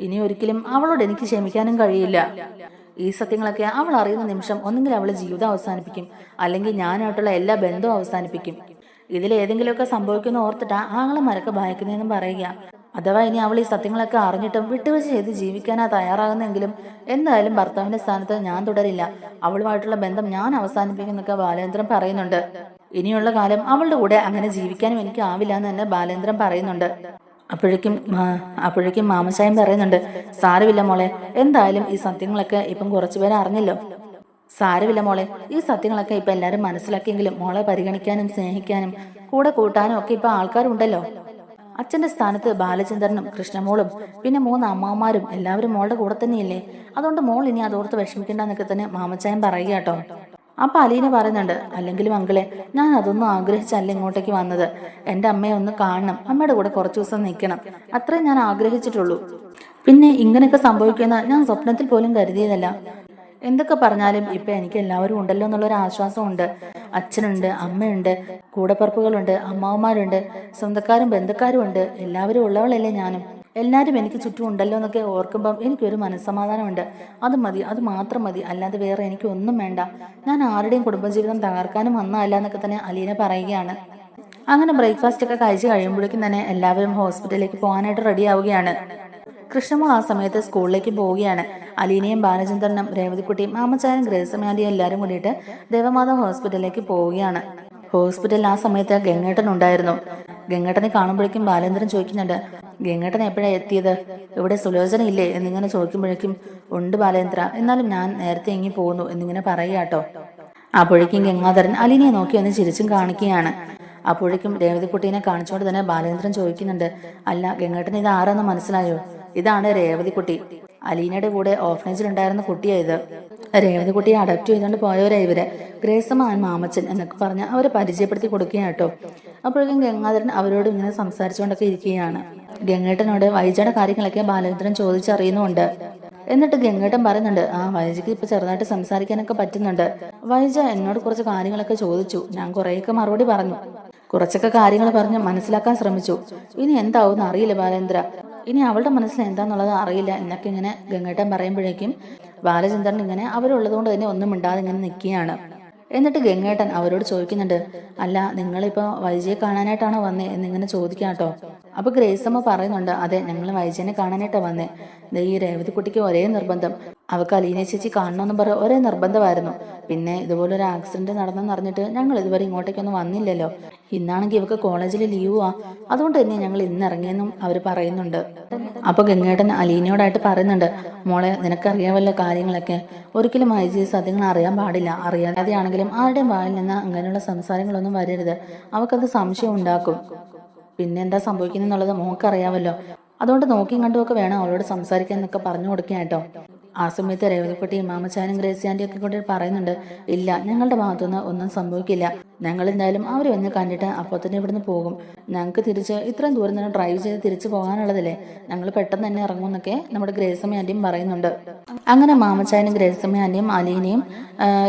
ഇനി ഒരിക്കലും അവളോട് എനിക്ക് ക്ഷമിക്കാനും കഴിയില്ല. ഈ സത്യങ്ങളൊക്കെ അവൾ അറിയുന്ന നിമിഷം ഒന്നുകിൽ അവള് ജീവിതം അവസാനിപ്പിക്കും, അല്ലെങ്കിൽ ഞാനായിട്ടുള്ള എല്ലാ ബന്ധവും അവസാനിപ്പിക്കും. ഇതിലേതെങ്കിലുമൊക്കെ സംഭവിക്കുന്ന ഓർത്തിട്ടാ ആങ്ങളമാരൊക്കെ ഭയക്കുന്നതെന്നും പറയുക. അഥവാ ഇനി അവൾ ഈ സത്യങ്ങളൊക്കെ അറിഞ്ഞിട്ടും വിട്ടുവീഴ്ച ചെയ്ത് ജീവിക്കാനാ തയ്യാറാകുന്നെങ്കിലും എന്തായാലും ഭർത്താവിന്റെ സ്ഥാനത്ത് ഞാൻ തുടരില്ല, അവളുമായിട്ടുള്ള ബന്ധം ഞാൻ അവസാനിപ്പിക്കുന്നൊക്കെ ബാലേന്ദ്രൻ പറയുന്നുണ്ട്. ഇനിയുള്ള കാലം അവളുടെ കൂടെ അങ്ങനെ ജീവിക്കാനും എനിക്ക് ആവില്ല എന്ന് തന്നെ ബാലേന്ദ്രൻ പറയുന്നുണ്ട്. അപ്പോഴേക്കും മാമച്ചായൻ പറയുന്നുണ്ട്, സാരമില്ല മോളെ, എന്തായാലും ഈ സത്യങ്ങളൊക്കെ ഇപ്പം കുറച്ചുപേരെ അറിഞ്ഞല്ലോ. സാരമില്ല മോളെ, ഈ സത്യങ്ങളൊക്കെ ഇപ്പൊ എല്ലാരും മനസ്സിലാക്കിയെങ്കിലും മോളെ പരിഗണിക്കാനും സ്നേഹിക്കാനും കൂടെ കൂട്ടാനും ഒക്കെ ഇപ്പൊ ആൾക്കാരുണ്ടല്ലോ. അച്ഛന്റെ സ്ഥാനത്ത് ബാലചന്ദ്രനും കൃഷ്ണമോളും പിന്നെ 3 അമ്മാവന്മാരും എല്ലാവരും മോളുടെ കൂടെ തന്നെയല്ലേ, അതുകൊണ്ട് മോൾ ഇനി അതോർത്ത് വിഷമിക്കണ്ടെന്നൊക്കെ തന്നെ മാമച്ചായൻ പറയുക കേട്ടോ. അപ്പൊ അലീന പറയുന്നുണ്ട്, അല്ലെങ്കിലും അങ്കിളെ, ഞാൻ അതൊന്നും ആഗ്രഹിച്ചല്ല ഇങ്ങോട്ടേക്ക് വന്നത്. എന്റെ അമ്മയെ ഒന്ന് കാണണം, അമ്മയുടെ കൂടെ കുറച്ചു ദിവസം നിൽക്കണം, അത്രേ ഞാൻ ആഗ്രഹിച്ചിട്ടുള്ളൂ. പിന്നെ ഇങ്ങനെയൊക്കെ സംഭവിക്കുന്ന ഞാൻ സ്വപ്നത്തിൽ പോലും കരുതിയതല്ല. എന്തൊക്കെ പറഞ്ഞാലും ഇപ്പൊ എനിക്ക് എല്ലാവരും ഉണ്ടല്ലോ എന്നുള്ളൊരു ആശ്വാസമുണ്ട്. അച്ഛനുണ്ട്, അമ്മയുണ്ട്, കൂടപ്പറപ്പുകളുണ്ട്, അമ്മാവന്മാരുണ്ട്, സ്വന്തക്കാരും ബന്ധുക്കാരും ഉണ്ട്, എല്ലാവരും ഉള്ളവളല്ലേ ഞാനും. എല്ലാവരും എനിക്ക് ചുറ്റും ഉണ്ടല്ലോ എന്നൊക്കെ ഓർക്കുമ്പം എനിക്കൊരു മനസ്സമാധാനമുണ്ട്. അത് മതി, അത് മാത്രം മതി, അല്ലാതെ വേറെ എനിക്ക് ഒന്നും വേണ്ട. ഞാൻ ആരുടെയും കുടുംബജീവിതം തകർക്കാനും വന്നതല്ല എന്നൊക്കെ തന്നെ അലീന പറയുകയാണ്. അങ്ങനെ ബ്രേക്ക്ഫാസ്റ്റ് ഒക്കെ കഴിച്ച് കഴിയുമ്പോഴേക്കും തന്നെ എല്ലാവരും ഹോസ്പിറ്റലിലേക്ക് പോകാനായിട്ട് റെഡി ആവുകയാണ്. കൃഷ്ണമോൾ ആ സമയത്ത് സ്കൂളിലേക്ക് പോവുകയാണ്. അലീനയും ബാലചന്ദ്രനും രേവതിക്കുട്ടിയും മാമച്ചായനും ഗ്രേസമ്മയും എല്ലാവരും കൂടിയിട്ട് ദേവമാത ഹോസ്പിറ്റലിലേക്ക് പോവുകയാണ്. ഹോസ്പിറ്റലിൽ ആ സമയത്ത് ഗംഗേട്ടൻ ഉണ്ടായിരുന്നു. ഗംഗേട്ടനെ കാണുമ്പോഴേക്കും ബാലേന്ദ്രൻ ചോദിക്കുന്നുണ്ട്, ഗംഗേട്ടൻ എപ്പോഴാ എത്തിയത്, ഇവിടെ സുലോചന ഇല്ലേ എന്നിങ്ങനെ ചോദിക്കുമ്പോഴേക്കും, ഉണ്ട് ബാലേന്ദ്ര, എന്നാലും ഞാൻ നേരത്തെ ഇങ്ങി പോകുന്നു എന്നിങ്ങനെ പറയുക കേട്ടോ. അപ്പോഴേക്കും ഗംഗാധരൻ അലീനയെ നോക്കി ഒന്ന് ചിരിച്ചും കാണിക്കുകയാണ്. അപ്പോഴേക്കും രേവതിക്കുട്ടീനെ കാണിച്ചുകൊണ്ട് തന്നെ ബാലേന്ദ്രൻ ചോദിക്കുന്നുണ്ട്, അല്ല ഗംഗേട്ടൻ ഇത് ആരാന്ന് മനസ്സിലായോ? ഇതാണ് രേവതിക്കുട്ടി, അലീനയുടെ കൂടെ ഓർഫനേജിലുണ്ടായിരുന്ന കുട്ടിയായത്. രേവതിക്കുട്ടിയെ അഡപ്റ്റ് ചെയ്തുകൊണ്ട് പോയവരാ ഇവര്, ഗ്രേസമ്മ ആൻഡ് മാമച്ചൻ എന്നൊക്കെ പറഞ്ഞ് അവരെ പരിചയപ്പെടുത്തി കൊടുക്കുകയാണ് കേട്ടോ. അപ്പോഴേക്കും ഗംഗാധരൻ അവരോട് ഇങ്ങനെ സംസാരിച്ചുകൊണ്ടൊക്കെ ഇരിക്കുകയാണ്. ഗംഗേട്ടനോട് വൈജയുടെ കാര്യങ്ങളൊക്കെ ബാലേന്ദ്രൻ ചോദിച്ചറിയുന്നുണ്ട്. എന്നിട്ട് ഗംഗേട്ടൻ പറയുന്നുണ്ട്, ആ വൈജയ്ക്ക് ഇപ്പൊ ചെറുതായിട്ട് സംസാരിക്കാനൊക്കെ പറ്റുന്നുണ്ട്. വൈജ എന്നോട് കുറച്ച് കാര്യങ്ങളൊക്കെ ചോദിച്ചു, ഞാൻ കുറേയൊക്കെ മറുപടി പറഞ്ഞു, കുറച്ചൊക്കെ കാര്യങ്ങൾ പറഞ്ഞ് മനസ്സിലാക്കാൻ ശ്രമിച്ചു. ഇനി എന്താവും അറിയില്ല ബാലേന്ദ്ര, ഇനി അവളുടെ മനസ്സിൽ എന്താന്നുള്ളത് അറിയില്ല എന്നൊക്കെ ഇങ്ങനെ ഗംഗേട്ടൻ പറയുമ്പോഴേക്കും ബാലചന്ദ്രൻ ഇങ്ങനെ അവരുള്ളത് കൊണ്ട് തന്നെ ഒന്നും മിണ്ടാതെ ഇങ്ങനെ നിൽക്കുകയാണ്. എന്നിട്ട് ഗംഗേട്ടൻ അവരോട് ചോദിക്കുന്നുണ്ട്, അല്ല നിങ്ങളിപ്പോ വൈജയെ കാണാനായിട്ടാണോ വന്നേ എന്നിങ്ങനെ ചോദിക്കാം കേട്ടോ. അപ്പൊ ഗ്രേസമ്മ പറയുന്നുണ്ട്, അതെ ഞങ്ങൾ വൈജയനെ കാണാനായിട്ടാ വന്നേ. ഈ രേവതിക്കുട്ടിക്ക് ഒരേ നിർബന്ധം, അവൾക്ക് അലീന ചേച്ചി കാണണമെന്ന് പറഞ്ഞ ഒരേ നിർബന്ധമായിരുന്നു. പിന്നെ ഇതുപോലൊരു ആക്സിഡന്റ് നടന്നെന്ന് അറിഞ്ഞിട്ട് ഞങ്ങൾ ഇതുവരെ ഇങ്ങോട്ടേക്കൊന്നും വന്നില്ലല്ലോ. ഇന്നാണെങ്കിൽ ഇവക്ക് കോളേജിൽ ലീവാ, അതുകൊണ്ട് തന്നെ ഞങ്ങൾ ഇന്ന് ഇറങ്ങിയെന്നും അവർ പറയുന്നുണ്ട്. അപ്പൊ ഗംഗേട്ടൻ അലീനയോടായിട്ട് പറയുന്നുണ്ട്, മോളെ നിനക്കറിയാവല്ലോ കാര്യങ്ങളൊക്കെ, ഒരിക്കലും വൈജി സത്യങ്ങൾ അറിയാൻ പാടില്ല. അറിയാതെയാണെങ്കിലും ആരുടെയും വായിൽ നിന്ന് അങ്ങനെയുള്ള സംസാരങ്ങളൊന്നും വരരുത്, അവക്കത് സംശയം ഉണ്ടാക്കും. പിന്നെ എന്താ സംഭവിക്കുന്നെന്നുള്ളത് മോക്കറിയാവല്ലോ, അതുകൊണ്ട് നോക്കിയും കണ്ടുമൊക്കെ വേണം അവളോട് സംസാരിക്കാൻ എന്നൊക്കെ പറഞ്ഞു കൊടുക്കുക കേട്ടോ. ആ സമയത്ത് രേവതിക്കുട്ടിയും മാമച്ചാനും ഗ്രേസി ആന്റിയും ഒക്കെ കൊണ്ട് പറയുന്നുണ്ട്, ഇല്ല ഞങ്ങളുടെ ഭാഗത്തുനിന്ന് ഒന്നും സംഭവിക്കില്ല, ഞങ്ങൾ എന്തായാലും അവരെ ഒന്ന് കണ്ടിട്ട് അപ്പോൾ തന്നെ ഇവിടുന്ന് പോകും. ഞങ്ങൾക്ക് തിരിച്ച് ഇത്രയും ദൂരം തന്നെ ഡ്രൈവ് ചെയ്ത് തിരിച്ചു പോകാനുള്ളതല്ലേ, ഞങ്ങൾ പെട്ടെന്ന് തന്നെ ഇറങ്ങുമെന്നൊക്കെ നമ്മുടെ ഗ്രേസമ്മ ആന്റിയും പറയുന്നുണ്ട്. അങ്ങനെ മാമച്ചാനും ഗ്രേസമ്മ ആന്റിയും അലീനയും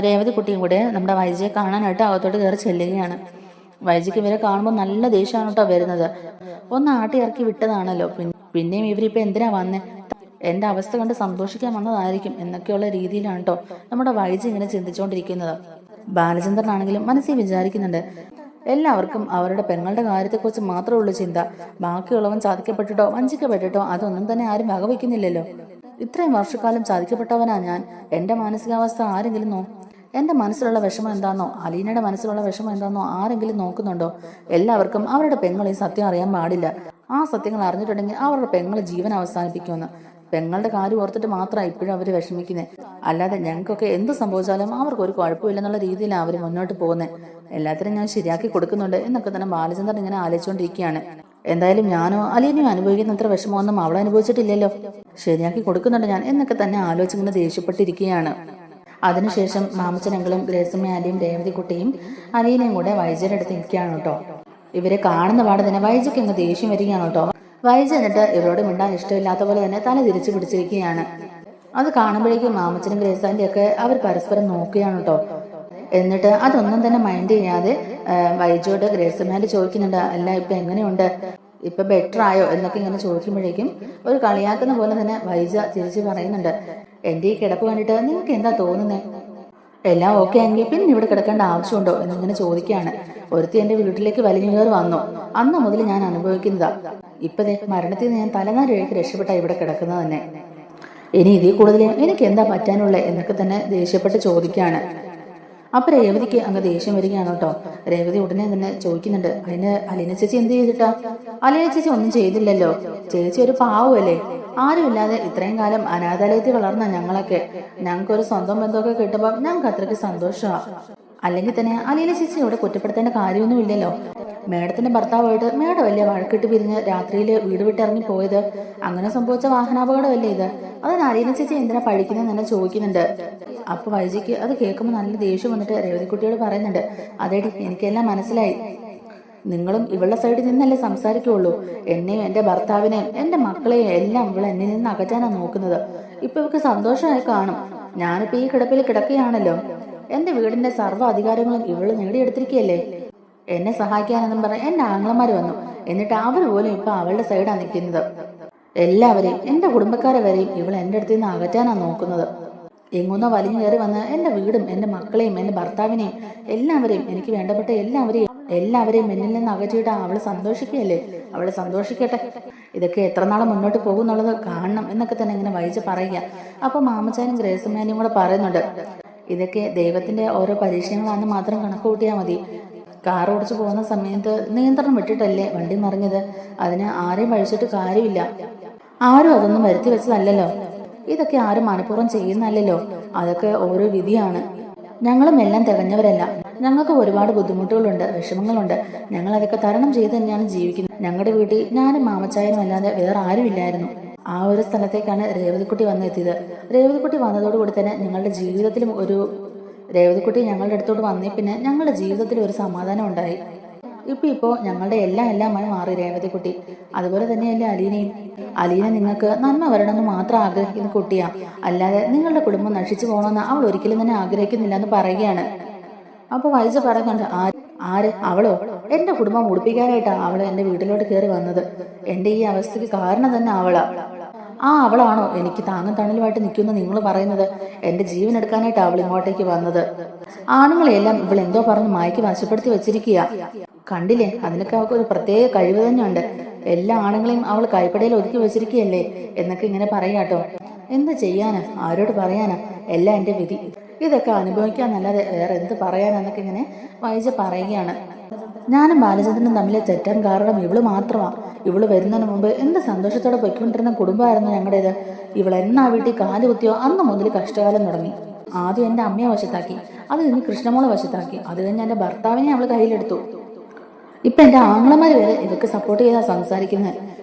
രേവതിക്കുട്ടിയും കൂടെ നമ്മുടെ വൈജയെ കാണാനായിട്ട് അകത്തോട്ട് കയറി ചെല്ലുകയാണ്. വൈജിക്ക് ഇവരെ കാണുമ്പോൾ നല്ല ദേഷ്യമാണ് കേട്ടോ വരുന്നത്. ഒന്ന് ആട്ടി ഇറക്കി വിട്ടതാണല്ലോ, പിന്നെയും ഇവരിപ്പോൾ എന്തിനാ വന്നേ, എൻ്റെ അവസ്ഥ കണ്ട് സന്തോഷിക്കാൻ വന്നതായിരിക്കും എന്നൊക്കെയുള്ള രീതിയിലാണ് കേട്ടോ നമ്മുടെ വൈജി ഇങ്ങനെ ചിന്തിച്ചുകൊണ്ടിരിക്കുന്നത്. ബാലചന്ദ്രനാണെങ്കിലും മനസ്സിൽ വിചാരിക്കുന്നുണ്ട്, എല്ലാവർക്കും അവരുടെ പെങ്ങളുടെ കാര്യത്തെക്കുറിച്ച് മാത്രമേ ഉള്ളൂ ചിന്ത. ബാക്കിയുള്ളവൻ ചതിക്കപ്പെട്ടിട്ടോ വഞ്ചിക്കപ്പെട്ടിട്ടോ അതൊന്നും തന്നെ ആരും വകവയ്ക്കുന്നില്ലല്ലോ. ഇത്രയും വർഷക്കാലം ചതിക്കപ്പെട്ടവനാ ഞാൻ. എൻ്റെ മാനസികാവസ്ഥ ആരെങ്കിലും എൻ്റെ മനസ്സിലുള്ള വിഷമം എന്താണെന്നോ അലീനയുടെ മനസ്സിലുള്ള വിഷമം എന്താണെന്നോ ആരെങ്കിലും നോക്കുന്നുണ്ടോ? എല്ലാവർക്കും അവരുടെ പെങ്ങൾ ഈ സത്യം അറിയാൻ പാടില്ല. ആ സത്യങ്ങൾ അറിഞ്ഞിട്ടുണ്ടെങ്കിൽ അവരുടെ പെങ്ങൾ ജീവൻ അവസാനിപ്പിക്കുമെന്ന്. പെങ്ങളുടെ കാര്യം ഓർത്തിട്ട് മാത്രമാണ് ഇപ്പോഴും അവർ വിഷമിക്കുന്നത്. അല്ലാതെ ഞങ്ങൾക്കൊക്കെ എന്ത് സംഭവിച്ചാലും അവർക്കൊരു കുഴപ്പമില്ലെന്നുള്ള രീതിയിലാണ് അവർ മുന്നോട്ട് പോകുന്നത്. എല്ലാത്തിനും ഞാൻ ശരിയാക്കി കൊടുക്കുന്നുണ്ട് എന്നൊക്കെ തന്നെ ബാലചന്ദ്രൻ ഇങ്ങനെ ആലോചിച്ചുകൊണ്ടിരിക്കുകയാണ്. എന്തായാലും ഞാനോ അലീനയോ അനുഭവിക്കുന്നത്ര വിഷമമൊന്നും അവൾ അനുഭവിച്ചിട്ടില്ലല്ലോ, ശരിയാക്കി കൊടുക്കുന്നുണ്ട് ഞാൻ എന്നൊക്കെ തന്നെ ആലോചിച്ചിങ്ങനെ ദേഷ്യപ്പെട്ടിരിക്കുകയാണ്. അതിനുശേഷം മാമച്ചനങ്ങളും ഗ്രേസമ്മയാലിയും രേവതിക്കുട്ടിയും അലീനയും കൂടെ വൈജയുടെ അടുത്ത് നിൽക്കുകയാണ് കേട്ടോ. ഇവരെ കാണുന്ന പാടെ തന്നെ വൈജയ്ക്ക് അങ്ങ് ദേഷ്യം വരികയാണ് കേട്ടോ. വൈജ എന്നിട്ട് ഇവരോട് മിണ്ടാൻ ഇഷ്ടമില്ലാത്ത പോലെ തന്നെ തല തിരിച്ചു പിടിച്ചിരിക്കുകയാണ്. അത് കാണുമ്പോഴേക്കും മാമച്ചനും ഗ്രേസാൻ്റെ ഒക്കെ അവർ പരസ്പരം നോക്കുകയാണ് കേട്ടോ. എന്നിട്ട് അതൊന്നും തന്നെ മൈൻഡ് ചെയ്യാതെ വൈജയോട് ഗ്രേസമ്മയാലി ചോദിക്കുന്നുണ്ട്, അല്ല ഇപ്പൊ എങ്ങനെയുണ്ട്, ഇപ്പൊ ബെറ്റർ ആയോ എന്നൊക്കെ ഇങ്ങനെ ചോദിക്കുമ്പോഴേക്കും ഒരു കളിയാക്കുന്ന പോലെ തന്നെ വൈജ തിരിച്ചു പറയുന്നുണ്ട്, എൻ്റെ ഈ കിടപ്പ് കണ്ടിട്ട് നിങ്ങൾക്ക് എന്താ തോന്നുന്നേ, എല്ലാം ഓക്കെ ആണെങ്കിൽ പിന്നെ ഇവിടെ കിടക്കേണ്ട ആവശ്യമുണ്ടോ എന്നിങ്ങനെ ചോദിക്കുകയാണ്. ഒരുത്തി എൻ്റെ വീട്ടിലേക്ക് വലിഞ്ഞു കയറി വന്നു, അന്ന് മുതൽ ഞാൻ അനുഭവിക്കുന്നതാ. ഇപ്പതേ മരണത്തിൽ നിന്ന് ഞാൻ തലനാരിഴയ്ക്ക് രക്ഷപ്പെട്ടാ ഇവിടെ കിടക്കുന്നത് തന്നെ. ഇനി ഇതിൽ കൂടുതൽ എനിക്ക് എന്താ പറ്റാനുള്ളത് എന്നൊക്കെ തന്നെ ദേഷ്യപ്പെട്ട് ചോദിക്കുകയാണ്. അപ്പൊ രേവതിക്ക് അങ്ങ് ദേഷ്യം വരികയാണ് കേട്ടോ. രേവതി ഉടനെ തന്നെ ചോദിക്കുന്നുണ്ട്, അതിന് അലീന ചേച്ചി എന്ത് ചെയ്തിട്ടാ? അലീന ചേച്ചി ഒന്നും ചെയ്തില്ലല്ലോ, ചേച്ചി ഒരു പാവല്ലേ, ആരുമില്ലാതെ ഇത്രയും കാലം അനാഥാലയത്തിൽ വളർന്ന ഞങ്ങൾക്കൊരു സ്വന്തം ബന്ധമൊക്കെ കിട്ടുമ്പോൾ ഞങ്ങൾക്ക് അത്രയ്ക്ക് സന്തോഷമാണ്. അല്ലെങ്കിൽ തന്നെ അലീന ചേച്ചി ഇവിടെ കുറ്റപ്പെടുത്തേണ്ട കാര്യമൊന്നും ഇല്ലല്ലോ. മേഡത്തിന്റെ ഭർത്താവായിട്ട് മേഡം വലിയ വഴക്കിട്ട് പിരിഞ്ഞ് രാത്രിയിൽ വീട് വിട്ടിറങ്ങി പോയത്, അങ്ങനെ സംഭവിച്ച വാഹനാപകടമല്ലേ ഇത്? അതിന് അലീന ചേച്ചി എന്തിനാ പഴിക്കുന്നതെന്ന് തന്നെ ചോദിക്കുന്നുണ്ട്. അപ്പൊ വൈജിക്ക് അത് കേൾക്കുമ്പോൾ നല്ല ദേഷ്യം വന്നിട്ട് രേവതിക്കുട്ടിയോട് പറയുന്നുണ്ട്, അതേടി എനിക്കെല്ലാം മനസ്സിലായി, നിങ്ങളും ഇവളുടെ സൈഡിൽ നിന്നല്ലേ സംസാരിക്കുള്ളൂ. എന്നെയും എൻ്റെ ഭർത്താവിനെയും എൻ്റെ മക്കളെയും എല്ലാം ഇവൾ എന്നിൽ നിന്ന് അകറ്റാനാണ് നോക്കുന്നത്. ഇപ്പൊ ഇവർക്ക് സന്തോഷമായി കാണും. ഞാനിപ്പോ ഈ കിടപ്പിൽ കിടക്കുകയാണല്ലോ, എൻ്റെ വീടിന്റെ സർവ്വ അധികാരങ്ങളും ഇവള് നേടിയെടുത്തിരിക്കുകയല്ലേ. എന്നെ സഹായിക്കാനെന്നും പറഞ്ഞ് എൻ്റെ ആങ്ങളമാര് വന്നു, എന്നിട്ട് അവർ പോലും ഇപ്പൊ അവളുടെ സൈഡാണ് നിൽക്കുന്നത്. എല്ലാവരെയും എൻ്റെ കുടുംബക്കാരെ വരെയും ഇവൾ എൻ്റെ അടുത്ത് നിന്ന് അകറ്റാനാണ് നോക്കുന്നത്. എങ്ങുന്നോ വലിഞ്ഞു കയറി വന്ന് എൻ്റെ വീടും എൻ്റെ മക്കളെയും എൻ്റെ ഭർത്താവിനെയും എല്ലാവരെയും, എനിക്ക് വേണ്ടപ്പെട്ട എല്ലാവരെയും എന്നിൽ നിന്ന് അകറ്റിയിട്ട് അവള് സന്തോഷിക്കുകയല്ലേ. അവള് സന്തോഷിക്കട്ടെ, ഇതൊക്കെ എത്ര നാളെ മുന്നോട്ട് പോകുന്നുള്ളത് കാണണം എന്നൊക്കെ തന്നെ ഇങ്ങനെ വൈജ പറയുക. അപ്പൊ മാമച്ചാനും ഗ്രേസമ്മേനും കൂടെ പറയുന്നുണ്ട്, ഇതൊക്കെ ദൈവത്തിന്റെ ഓരോ പരീക്ഷണങ്ങളാണെന്ന് മാത്രം കണക്ക് കൂട്ടിയാൽ മതി. കാർ ഓടിച്ചു പോകുന്ന സമയത്ത് നിയന്ത്രണം വിട്ടിട്ടല്ലേ വണ്ടി മറിഞ്ഞത്, അതിന് ആരെയും പഴിച്ചിട്ട് കാര്യമില്ല. ആരും അതൊന്നും വരുത്തി വെച്ചതല്ലല്ലോ, ഇതൊക്കെ ആരും മനഃപൂർവ്വം ചെയ്യുന്നല്ലോ, അതൊക്കെ ഓരോ വിധിയാണ്. ഞങ്ങളും എല്ലാം തികഞ്ഞവരല്ല, ഞങ്ങൾക്ക് ഒരുപാട് ബുദ്ധിമുട്ടുകളുണ്ട്, വിഷമങ്ങളുണ്ട്. ഞങ്ങൾ അതൊക്കെ തരണം ചെയ്ത് തന്നെയാണ് ജീവിക്കുന്നത്. ഞങ്ങളുടെ വീട്ടിൽ ഞാനും മാമച്ചായനും അല്ലാതെ വേറെ ആരും ഇല്ലായിരുന്നു. ആ ഒരു സ്ഥലത്തേക്കാണ് രേവതിക്കുട്ടി വന്നെത്തിയത്. രേവതിക്കുട്ടി വന്നതോടുകൂടി തന്നെ ഞങ്ങളുടെ ജീവിതത്തിലും രേവതിക്കുട്ടി ഞങ്ങളുടെ അടുത്തോട്ട് വന്നേ പിന്നെ ഞങ്ങളുടെ ജീവിതത്തിൽ ഒരു സമാധാനം ഉണ്ടായി. ഇപ്പോ ഞങ്ങളുടെ എല്ലാമായി മാറി രേവതിക്കുട്ടി. അതുപോലെ തന്നെയല്ലേ അലീനയും. അലീന നിങ്ങൾക്ക് നന്മ വരണമെന്ന് മാത്രം ആഗ്രഹിക്കുന്ന കുട്ടിയാ, അല്ലാതെ നിങ്ങളുടെ കുടുംബം നശിച്ചു പോകണമെന്ന് അവൾ ഒരിക്കലും തന്നെ ആഗ്രഹിക്കുന്നില്ല എന്ന് പറയുകയാണ്. അപ്പൊ വൈജ പറയുന്നുണ്ട്, ആര്? അവളോ? എന്റെ കുടുംബം ഉടുപ്പിക്കാനായിട്ടാ അവള് എന്റെ വീട്ടിലോട്ട് കയറി വന്നത്. എന്റെ ഈ അവസ്ഥയ്ക്ക് കാരണം തന്നെ അവളാ. ആ അവളാണോ എനിക്ക് താങ്ങും തണലുമായിട്ട് നിൽക്കുന്ന നിങ്ങൾ പറയുന്നത്? എന്റെ ജീവൻ എടുക്കാനായിട്ട് അവൾ ഇങ്ങോട്ടേക്ക് വന്നത്. ആണുങ്ങളെല്ലാം ഇവൾ എന്തോ പറഞ്ഞ് മായ്ക്ക് വശപ്പെടുത്തി വെച്ചിരിക്കുക. കണ്ടില്ലേ, അതിനൊക്കെ അവൾക്ക് ഒരു പ്രത്യേക കഴിവ് തന്നെയുണ്ട്. എല്ലാ ആണുങ്ങളെയും അവൾ കൈപ്പടയിൽ ഒതുക്കി വെച്ചിരിക്കുകയല്ലേ എന്നൊക്കെ ഇങ്ങനെ പറയാട്ടോ. എന്ത് ചെയ്യാനാ, ആരോട് പറയാനാ, എല്ലാം എന്റെ വിധി. ഇതൊക്കെ അനുഭവിക്കാന്നല്ലാതെ വേറെ എന്ത് പറയാനെന്നൊക്കെ ഇങ്ങനെ വൈജ പറയുകയാണ്. ഞാനും ബാലചന്ദ്രനും തമ്മിൽ തെറ്റാൻ കാരണം ഇവള് മാത്രമാ. ഇവള് വരുന്നതിന് മുമ്പ് എന്ത് സന്തോഷത്തോടെ പൊയ്ക്കൊണ്ടിരുന്ന കുടുംബമായിരുന്നു ഞങ്ങളുടേത്. ഇവളെന്നാ വീട്ടിൽ കാല് കുത്തിയോ അന്ന് മുതൽ കഷ്ടകാലം തുടങ്ങി. ആദ്യം എൻ്റെ അമ്മയെ വശത്താക്കി, അത് കഴിഞ്ഞ് കൃഷ്ണമോളെ വശത്താക്കി, അത് കഴിഞ്ഞ് എൻ്റെ ഭർത്താവിനെ അവള് കയ്യിലെടുത്തു. ഇപ്പൊ എൻ്റെ ആങ്ങളമാര് വരെ ഇവർക്ക് സപ്പോർട്ട് ചെയ്താ സംസാരിക്കുന്നത്.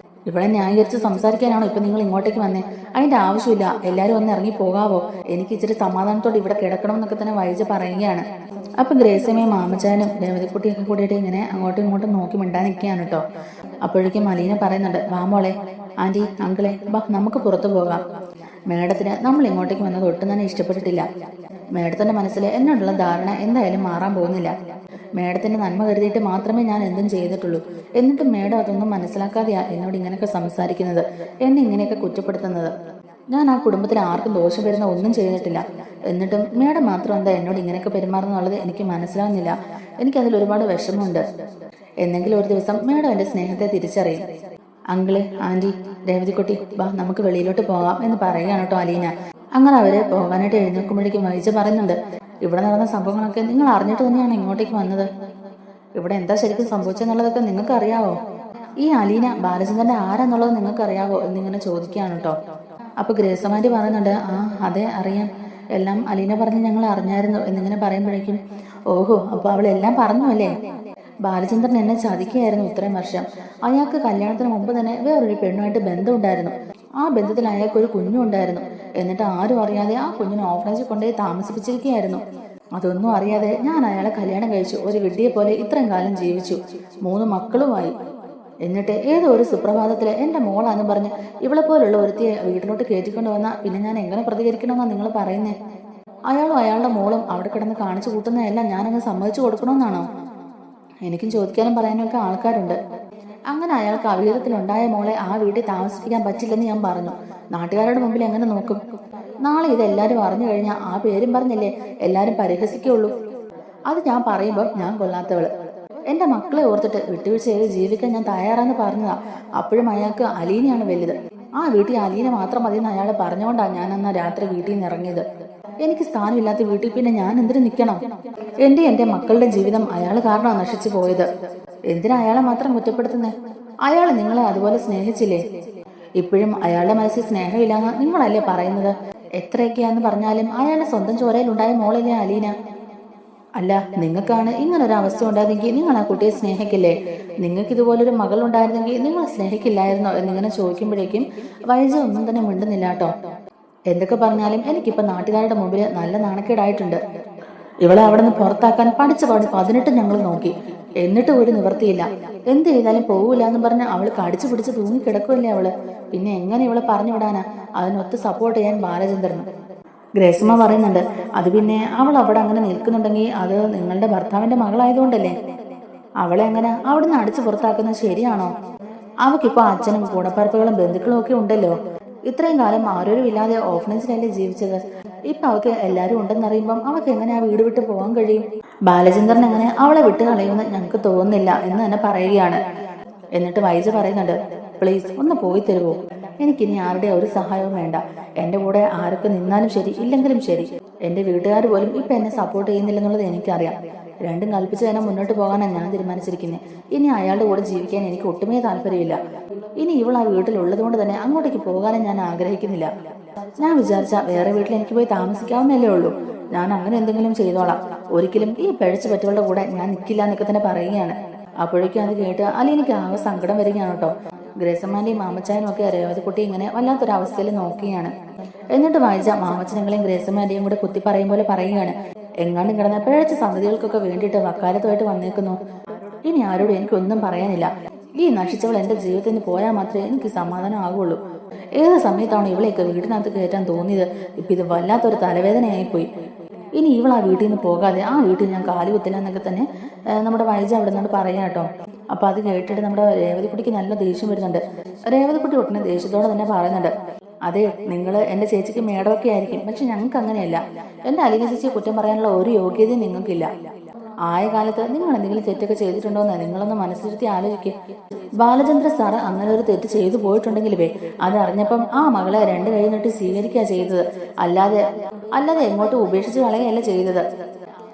ഇവിടെ ന്യായീകരിച്ച് സംസാരിക്കാനാണോ ഇപ്പൊ നിങ്ങൾ ഇങ്ങോട്ടേക്ക് വന്നേ? അതിന്റെ ആവശ്യമില്ല, എല്ലാരും ഒന്ന് ഇറങ്ങി പോകാവോ, എനിക്ക് ഇച്ചിരി സമാധാനത്തോടെ ഇവിടെ കിടക്കണം എന്നൊക്കെ തന്നെ വൈജ പറയുകയാണ്. അപ്പൊ ഗ്രേസമ്മയും മാമച്ചാനും രേവതിക്കുട്ടിയൊക്കെ കൂടിയിട്ട് ഇങ്ങനെ അങ്ങോട്ടും ഇങ്ങോട്ടും നോക്കി മിണ്ടാൻ നിൽക്കുകയാണ് കേട്ടോ. അപ്പോഴേക്കും അലീന പറയുന്നുണ്ട്, വാ മോളെ, ആന്റി, അങ്കിളെ, ബാ നമുക്ക് പുറത്തു പോകാം. മേഡത്തിന് നമ്മൾ ഇങ്ങോട്ടേക്ക് വന്നത് ഒട്ടും തന്നെ ഇഷ്ടപ്പെട്ടിട്ടില്ല. മേഡത്തിന്റെ മനസ്സിൽ എന്നോടുള്ള ധാരണ എന്തായാലും മാറാൻ പോകുന്നില്ല. മേഡത്തിന്റെ നന്മ കരുതിയിട്ട് മാത്രമേ ഞാൻ എന്തും ചെയ്തിട്ടുള്ളൂ. എന്നിട്ടും മേഡം അതൊന്നും മനസ്സിലാക്കാതെയാ എന്നോട് ഇങ്ങനെയൊക്കെ സംസാരിക്കുന്നത്, എന്നെ ഇങ്ങനെയൊക്കെ കുറ്റപ്പെടുത്തുന്നത്. ഞാൻ ആ കുടുംബത്തിൽ ആർക്കും ദോഷം വരുന്ന ഒന്നും ചെയ്തിട്ടില്ല. എന്നിട്ടും മേഡം മാത്രം എന്താ എന്നോട് ഇങ്ങനെയൊക്കെ പെരുമാറുന്നുള്ളത് എനിക്ക് മനസ്സിലാവുന്നില്ല. എനിക്കതിൽ ഒരുപാട് വിഷമമുണ്ട്. എന്നെങ്കിലും ഒരു ദിവസം മേഡം എന്റെ സ്നേഹത്തെ തിരിച്ചറിയും. അങ്കിള്, ആന്റി, രേവതിക്കുട്ടി, ബാ നമുക്ക് വെളിയിലോട്ട് പോകാം എന്ന് പറയുകയാണ് കേട്ടോ അലീന. അങ്ങനെ അവര് പോകാനായിട്ട് എഴുന്നേൽക്കുമ്പോഴേക്കും വൈജ പറയുന്നുണ്ട്, ഇവിടെ നടന്ന സംഭവങ്ങളൊക്കെ നിങ്ങൾ അറിഞ്ഞിട്ട് തന്നെയാണ് ഇങ്ങോട്ടേക്ക് വന്നത്. ഇവിടെ എന്താ ശരിക്കും സംഭവിച്ചെന്നുള്ളതൊക്കെ നിങ്ങൾക്ക് അറിയാവോ? ഈ അലീന ബാലചന്ദ്രന്റെ ആരാന്നുള്ളത് നിങ്ങൾക്ക് അറിയാവോ എന്നിങ്ങനെ ചോദിക്കുകയാണ് കേട്ടോ. അപ്പൊ ഗ്രേസമാൻറ്റി പറയുന്നുണ്ട്, ആ അതെ അറിയാം, എല്ലാം അലീന പറഞ്ഞ് ഞങ്ങൾ അറിഞ്ഞായിരുന്നു എന്നിങ്ങനെ പറയുമ്പോഴേക്കും, ഓഹോ, അപ്പൊ അവളെല്ലാം പറഞ്ഞു അല്ലേ? ബാലചന്ദ്രൻ എന്നെ ചതിക്കുകയായിരുന്നു ഇത്രയും വർഷം. അയാൾക്ക് കല്യാണത്തിന് മുമ്പ് തന്നെ വേറൊരു പെണ്ണുമായിട്ട് ബന്ധമുണ്ടായിരുന്നു. ആ ബന്ധത്തിൽ അയാൾക്ക് ഒരു കുഞ്ഞുണ്ടായിരുന്നു. എന്നിട്ട് ആരും അറിയാതെ ആ കുഞ്ഞിനെ ഓർഫനേജിൽ കൊണ്ടുപോയി താമസിപ്പിച്ചിരിക്കുകയായിരുന്നു. അതൊന്നും അറിയാതെ ഞാൻ അയാളെ കല്യാണം കഴിച്ചു. ഒരു വിഡ്ഢിയെ പോലെ ഇത്രയും കാലം ജീവിച്ചു, 3 മക്കളുമായി. എന്നിട്ട് ഏതോ ഒരു സുപ്രഭാതത്തില് എന്റെ മോളാന്ന് പറഞ്ഞ് ഇവളെ പോലുള്ള ഒരുത്തിയെ വീട്ടിലോട്ട് കയറ്റിക്കൊണ്ട് വന്നാൽ പിന്നെ ഞാൻ എങ്ങനെ പ്രതികരിക്കണമെന്നാണ് നിങ്ങൾ പറയുന്നേ? അയാളും അയാളുടെ മോളും അവിടെ കിടന്ന് കാണിച്ചു കൂട്ടുന്നതെല്ലാം ഞാനങ്ങ് സമ്മതിച്ചു കൊടുക്കണമെന്നാണോ? എനിക്കും ചോദിക്കാനും പറയാനും ഒക്കെ ആൾക്കാരുണ്ട്. അങ്ങനെ അയാൾക്ക് അവിഹിതത്തിലുണ്ടായ മോളെ ആ വീട്ടിൽ താമസിപ്പിക്കാൻ പറ്റില്ലെന്ന് ഞാൻ പറഞ്ഞു. നാട്ടുകാരുടെ മുമ്പിൽ എങ്ങനെ നോക്കും? നാളെ ഇതെല്ലാരും അറിഞ്ഞു കഴിഞ്ഞാൽ ആ പേരും പറഞ്ഞില്ലേ എല്ലാരും പരിഹസിക്കുള്ളൂ. അത് ഞാൻ പറയുമ്പോൾ ഞാൻ കൊള്ളാത്തവള്. എന്റെ മക്കളെ ഓർത്തിട്ട് വിട്ടുവീഴ്ച ചെയ്ത് ജീവിക്കാൻ ഞാൻ തയ്യാറാന്ന് പറഞ്ഞതാ. അപ്പോഴും അയാൾക്ക് അലീനയാണ് വലുത്. ആ വീട്ടിൽ അലീന മാത്രം മതിയെന്ന് അയാൾ പറഞ്ഞുകൊണ്ടാണ് ഞാൻ അന്ന് രാത്രി വീട്ടിൽ നിന്ന് ഇറങ്ങിയത്. എനിക്ക് സ്ഥാനമില്ലാത്ത വീട്ടിൽ പിന്നെ ഞാൻ എന്തിനു നിൽക്കണം? എന്റെ മക്കളുടെ ജീവിതം അയാൾ കാരണമാണ് നശിച്ചു പോയത്. എന്തിനാ അയാളെ മാത്രം കുറ്റപ്പെടുത്തുന്നേ? അയാൾ നിങ്ങളെ അതുപോലെ സ്നേഹിച്ചില്ലേ? ഇപ്പോഴും അയാളുടെ മനസ്സിൽ സ്നേഹമില്ലാന്ന് നിങ്ങളല്ലേ പറയുന്നത്? എത്രയൊക്കെയാന്ന് പറഞ്ഞാലും അയാളുടെ സ്വന്തം ചോരയിലുണ്ടായ മോളല്ലേ അലീന? അല്ല, നിങ്ങൾക്കാണ് ഇങ്ങനൊരു അവസ്ഥ ഉണ്ടായിരുന്നെങ്കിൽ നിങ്ങൾ ആ കുട്ടിയെ സ്നേഹിക്കില്ലേ? നിങ്ങൾക്ക് ഇതുപോലൊരു മകൾ ഉണ്ടായിരുന്നെങ്കിൽ നിങ്ങൾ സ്നേഹിക്കില്ലായിരുന്നോ എന്നിങ്ങനെ ചോദിക്കുമ്പോഴേക്കും വൈജ ഒന്നും തന്നെ മിണ്ടുന്നില്ല കേട്ടോ. എന്തൊക്കെ പറഞ്ഞാലും എനിക്കിപ്പോ നാട്ടുകാരുടെ മുമ്പിൽ നല്ല നാണക്കേടായിട്ടുണ്ട്. ഇവളെ അവിടെ നിന്ന് പുറത്താക്കാൻ പഠിച്ച പാട് 18 ഞങ്ങൾ നോക്കി, എന്നിട്ട് ഒരു നിവർത്തിയില്ല. എന്ത് ചെയ്താലും പോവില്ല എന്ന് പറഞ്ഞ് അവൾ കടിച്ചു പിടിച്ച് തൂങ്ങിക്കിടക്കുമല്ലേ അവള്. പിന്നെ എങ്ങനെ ഇവളെ പറഞ്ഞു വിടാനാ? അതിനൊത്ത് സപ്പോർട്ട് ചെയ്യാൻ ബാലചന്ദ്രനും. ഗ്രേസമ്മ പറയുന്നുണ്ട്, അത് പിന്നെ അവൾ അവിടെ അങ്ങനെ നിൽക്കുന്നുണ്ടെങ്കിൽ അത് നിങ്ങളുടെ ഭർത്താവിന്റെ മകളായതുകൊണ്ടല്ലേ. അവളെ അങ്ങനെ അവിടുന്ന് അടിച്ചു പുറത്താക്കുന്നത് ശരിയാണോ? അവക്കിപ്പോ അച്ഛനും കൂടപ്പറപ്പുകളും ബന്ധുക്കളും ഒക്കെ ഉണ്ടല്ലോ. ഇത്രയും കാലം ആരോരും ഇല്ലാതെ ഓഫനേജിലല്ലേ ജീവിച്ചത്. ഇപ്പൊ അവക്ക് എല്ലാരും ഉണ്ടെന്നറിയുമ്പം അവക്ക് എങ്ങനെ ആ വീട് വിട്ട് പോകാൻ കഴിയും? ബാലചന്ദ്രൻ എങ്ങനെ അവളെ വിട്ട് കളയുമെന്ന് ഞങ്ങൾക്ക് തോന്നുന്നില്ല എന്ന് തന്നെ പറയുകയാണ്. എന്നിട്ട് വൈജ പറയുന്നുണ്ട്, പ്ലീസ് ഒന്ന് പോയി തരുവോ? എനിക്കിനി ആരുടെ ഒരു സഹായവും വേണ്ട. എന്റെ കൂടെ ആരൊക്കെ നിന്നാലും ശരി, ഇല്ലെങ്കിലും ശരി. എന്റെ വീട്ടുകാർ പോലും ഇപ്പൊ എന്നെ സപ്പോർട്ട് ചെയ്യുന്നില്ലെന്നുള്ളത് എനിക്കറിയാം. രണ്ടും കൽപ്പിച്ച് തന്നെ മുന്നോട്ട് പോകാനാണ് ഞാൻ തീരുമാനിച്ചിരിക്കുന്നത്. ഇനി അയാളുടെ കൂടെ ജീവിക്കാൻ എനിക്ക് ഒട്ടുമേ താല്പര്യമില്ല. ഇനി ഇവൾ ആ വീട്ടിലുള്ളത് കൊണ്ട് തന്നെ അങ്ങോട്ടേക്ക് പോകാനും ഞാൻ ആഗ്രഹിക്കുന്നില്ല. ഞാൻ വിചാരിച്ച വേറെ വീട്ടിൽ എനിക്ക് പോയി താമസിക്കാവുന്നല്ലേ ഉള്ളൂ. ഞാൻ അങ്ങനെ എന്തെങ്കിലും ചെയ്തോളാം. ഒരിക്കലും ഈ പഴിച്ചു പറ്റുകളുടെ കൂടെ ഞാൻ നിൽക്കില്ല എന്നൊക്കെ തന്നെ പറയുകയാണ്. അപ്പോഴേക്കും അത് കേട്ട് അലീനയ്ക്ക് ആകെ സങ്കടം വരികയാണ് കേട്ടോ. ഗ്രേസമ്മാന്റെയും മാമച്ചാനും ഒക്കെ രേവതിക്കുട്ടി ഇങ്ങനെ വല്ലാത്തൊരവസ്ഥയിൽ നോക്കുകയാണ്. എന്നിട്ട് വായിച്ച മാമച്ചനങ്ങളെയും ഗ്രേസമ്മാന്റെയും കൂടെ കുത്തി പറയും പോലെ പറയുകയാണ്, എങ്ങാണ്ടും കിടന്ന പിഴച്ച സന്തതികൾക്കൊക്കെ വേണ്ടിയിട്ട് വക്കാലത്തുമായിട്ട് വന്നേക്കുന്നു. ഇനി ആരോടും എനിക്കൊന്നും പറയാനില്ല. ഈ നശിച്ചവൾ എന്റെ ജീവിതത്തിൽ നിന്ന് പോയാൽ മാത്രമേ എനിക്ക് സമാധാനം ആകുള്ളൂ. ഏത് സമയത്താണ് ഇവളെയൊക്കെ വീട്ടിനകത്ത് കയറ്റാൻ തോന്നിയത്? ഇപ്പൊ ഇത് വല്ലാത്തൊരു തലവേദനയായിപ്പോയി. ഇനി ഇവൾ ആ വീട്ടിൽ നിന്ന് പോകാതെ ആ വീട്ടിൽ ഞാൻ കാലുകുത്തില്ല എന്നൊക്കെ തന്നെ നമ്മുടെ വൈജ അവിടെ നിന്നോട് പറയാം കേട്ടോ. അപ്പൊ അത് കേട്ടിട്ട് നമ്മുടെ രേവതിക്കുട്ടിക്ക് നല്ല ദേഷ്യം വരുന്നുണ്ട്. രേവതിക്കുട്ടി ഉടനെ ദേഷ്യത്തോടെ തന്നെ പറയുന്നുണ്ട്, അതെ, നിങ്ങൾ എന്റെ ചേച്ചിക്ക് മേടമൊക്കെ ആയിരിക്കും, പക്ഷെ ഞങ്ങൾക്ക് അങ്ങനെയല്ല. എന്റെ അലീന ചേച്ചിയെ കുറ്റം പറയാനുള്ള ഒരു യോഗ്യതയും നിങ്ങൾക്കില്ല. ആയ കാലത്ത് നിങ്ങൾ എന്തെങ്കിലും തെറ്റൊക്കെ ചെയ്തിട്ടുണ്ടോന്ന് നിങ്ങളൊന്ന് മനസ്സിരുത്തി ആലോചിക്കുക. ബാലചന്ദ്ര സാറ് അങ്ങനെ ഒരു തെറ്റ് ചെയ്തു പോയിട്ടുണ്ടെങ്കിലേ അത് അറിഞ്ഞപ്പം ആ മകളെ 2 കൈ നീട്ടി സ്വീകരിക്കുക ചെയ്തത്, അല്ലാതെ എങ്ങോട്ടും ഉപേക്ഷിച്ച് കളയല്ല ചെയ്തത്.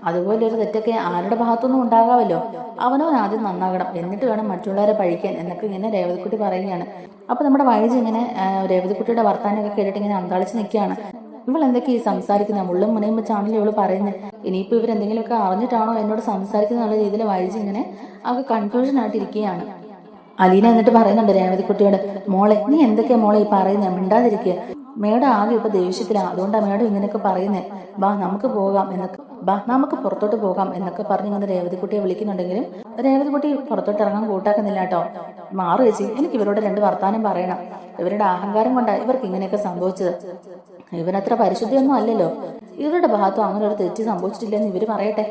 അതുപോലെ ഒരു തെറ്റൊക്കെ ആരുടെ ഭാഗത്തൊന്നും ഉണ്ടാകാമല്ലോ. അവനവൻ ആദ്യം നന്നാകണം, എന്നിട്ട് വേണം മറ്റുള്ളവരെ പഴിക്കാൻ എന്നൊക്കെ ഇങ്ങനെ രേവതിക്കുട്ടി പറയുകയാണ്. അപ്പൊ നമ്മുടെ വൈജ് ഇങ്ങനെ രേവതിക്കുട്ടിയുടെ വർത്താനൊക്കെ കേട്ടിട്ട് ഇങ്ങനെ അന്താളിച്ച് നിൽക്കുകയാണ്. ഇവൾ എന്തൊക്കെ ഈ സംസാരിക്കുന്ന മുള്ളും മുനയും വെച്ചാണല്ലോ ഇവള് പറയുന്നത്. ഇനിയിപ്പോ ഇവരെന്തെങ്കിലുമൊക്കെ അറിഞ്ഞിട്ടാണോ എന്നോട് സംസാരിക്കുന്ന എന്നുള്ള രീതിയിൽ വൈജ് ഇങ്ങനെ അവർക്ക് കൺഫ്യൂഷൻ ആയിട്ടിരിക്കുകയാണ്. അലീന എന്നിട്ട് പറയുന്നുണ്ട് രേവതിക്കുട്ടിയോട്, മോളെ നീ എന്തൊക്കെയാ മോളെ ഈ പറയുന്നത്? മിണ്ടാതിരിക്കുക. മേഡം ആകെ ഇപ്പൊ ദേഷ്യത്തിലാ, അതുകൊണ്ടാ മേഡം ഇങ്ങനെയൊക്കെ പറയുന്നേ. നമുക്ക് പുറത്തോട്ട് പോകാം എന്നൊക്കെ പറഞ്ഞ് ഇങ്ങനെ രേവതിക്കുട്ടിയെ വിളിക്കുന്നുണ്ടെങ്കിലും രേവതിക്കുട്ടി പുറത്തോട്ട് ഇറങ്ങാൻ കൂട്ടാക്കുന്നില്ല കേട്ടോ. മാറു ചേച്ചി, എനിക്ക് ഇവരോട് 2 വർത്താനം പറയണം. ഇവരുടെ അഹങ്കാരം കൊണ്ടാണ് ഇവർക്ക് ഇങ്ങനെയൊക്കെ സംഭവിച്ചത്. ഇവനത്ര പരിശുദ്ധിയൊന്നും അല്ലല്ലോ. ഇവരുടെ ഭാഗത്തും അങ്ങനെ ഒരു തെറ്റ് സംഭവിച്ചിട്ടില്ലെന്ന് ഇവർ പറയട്ടെ.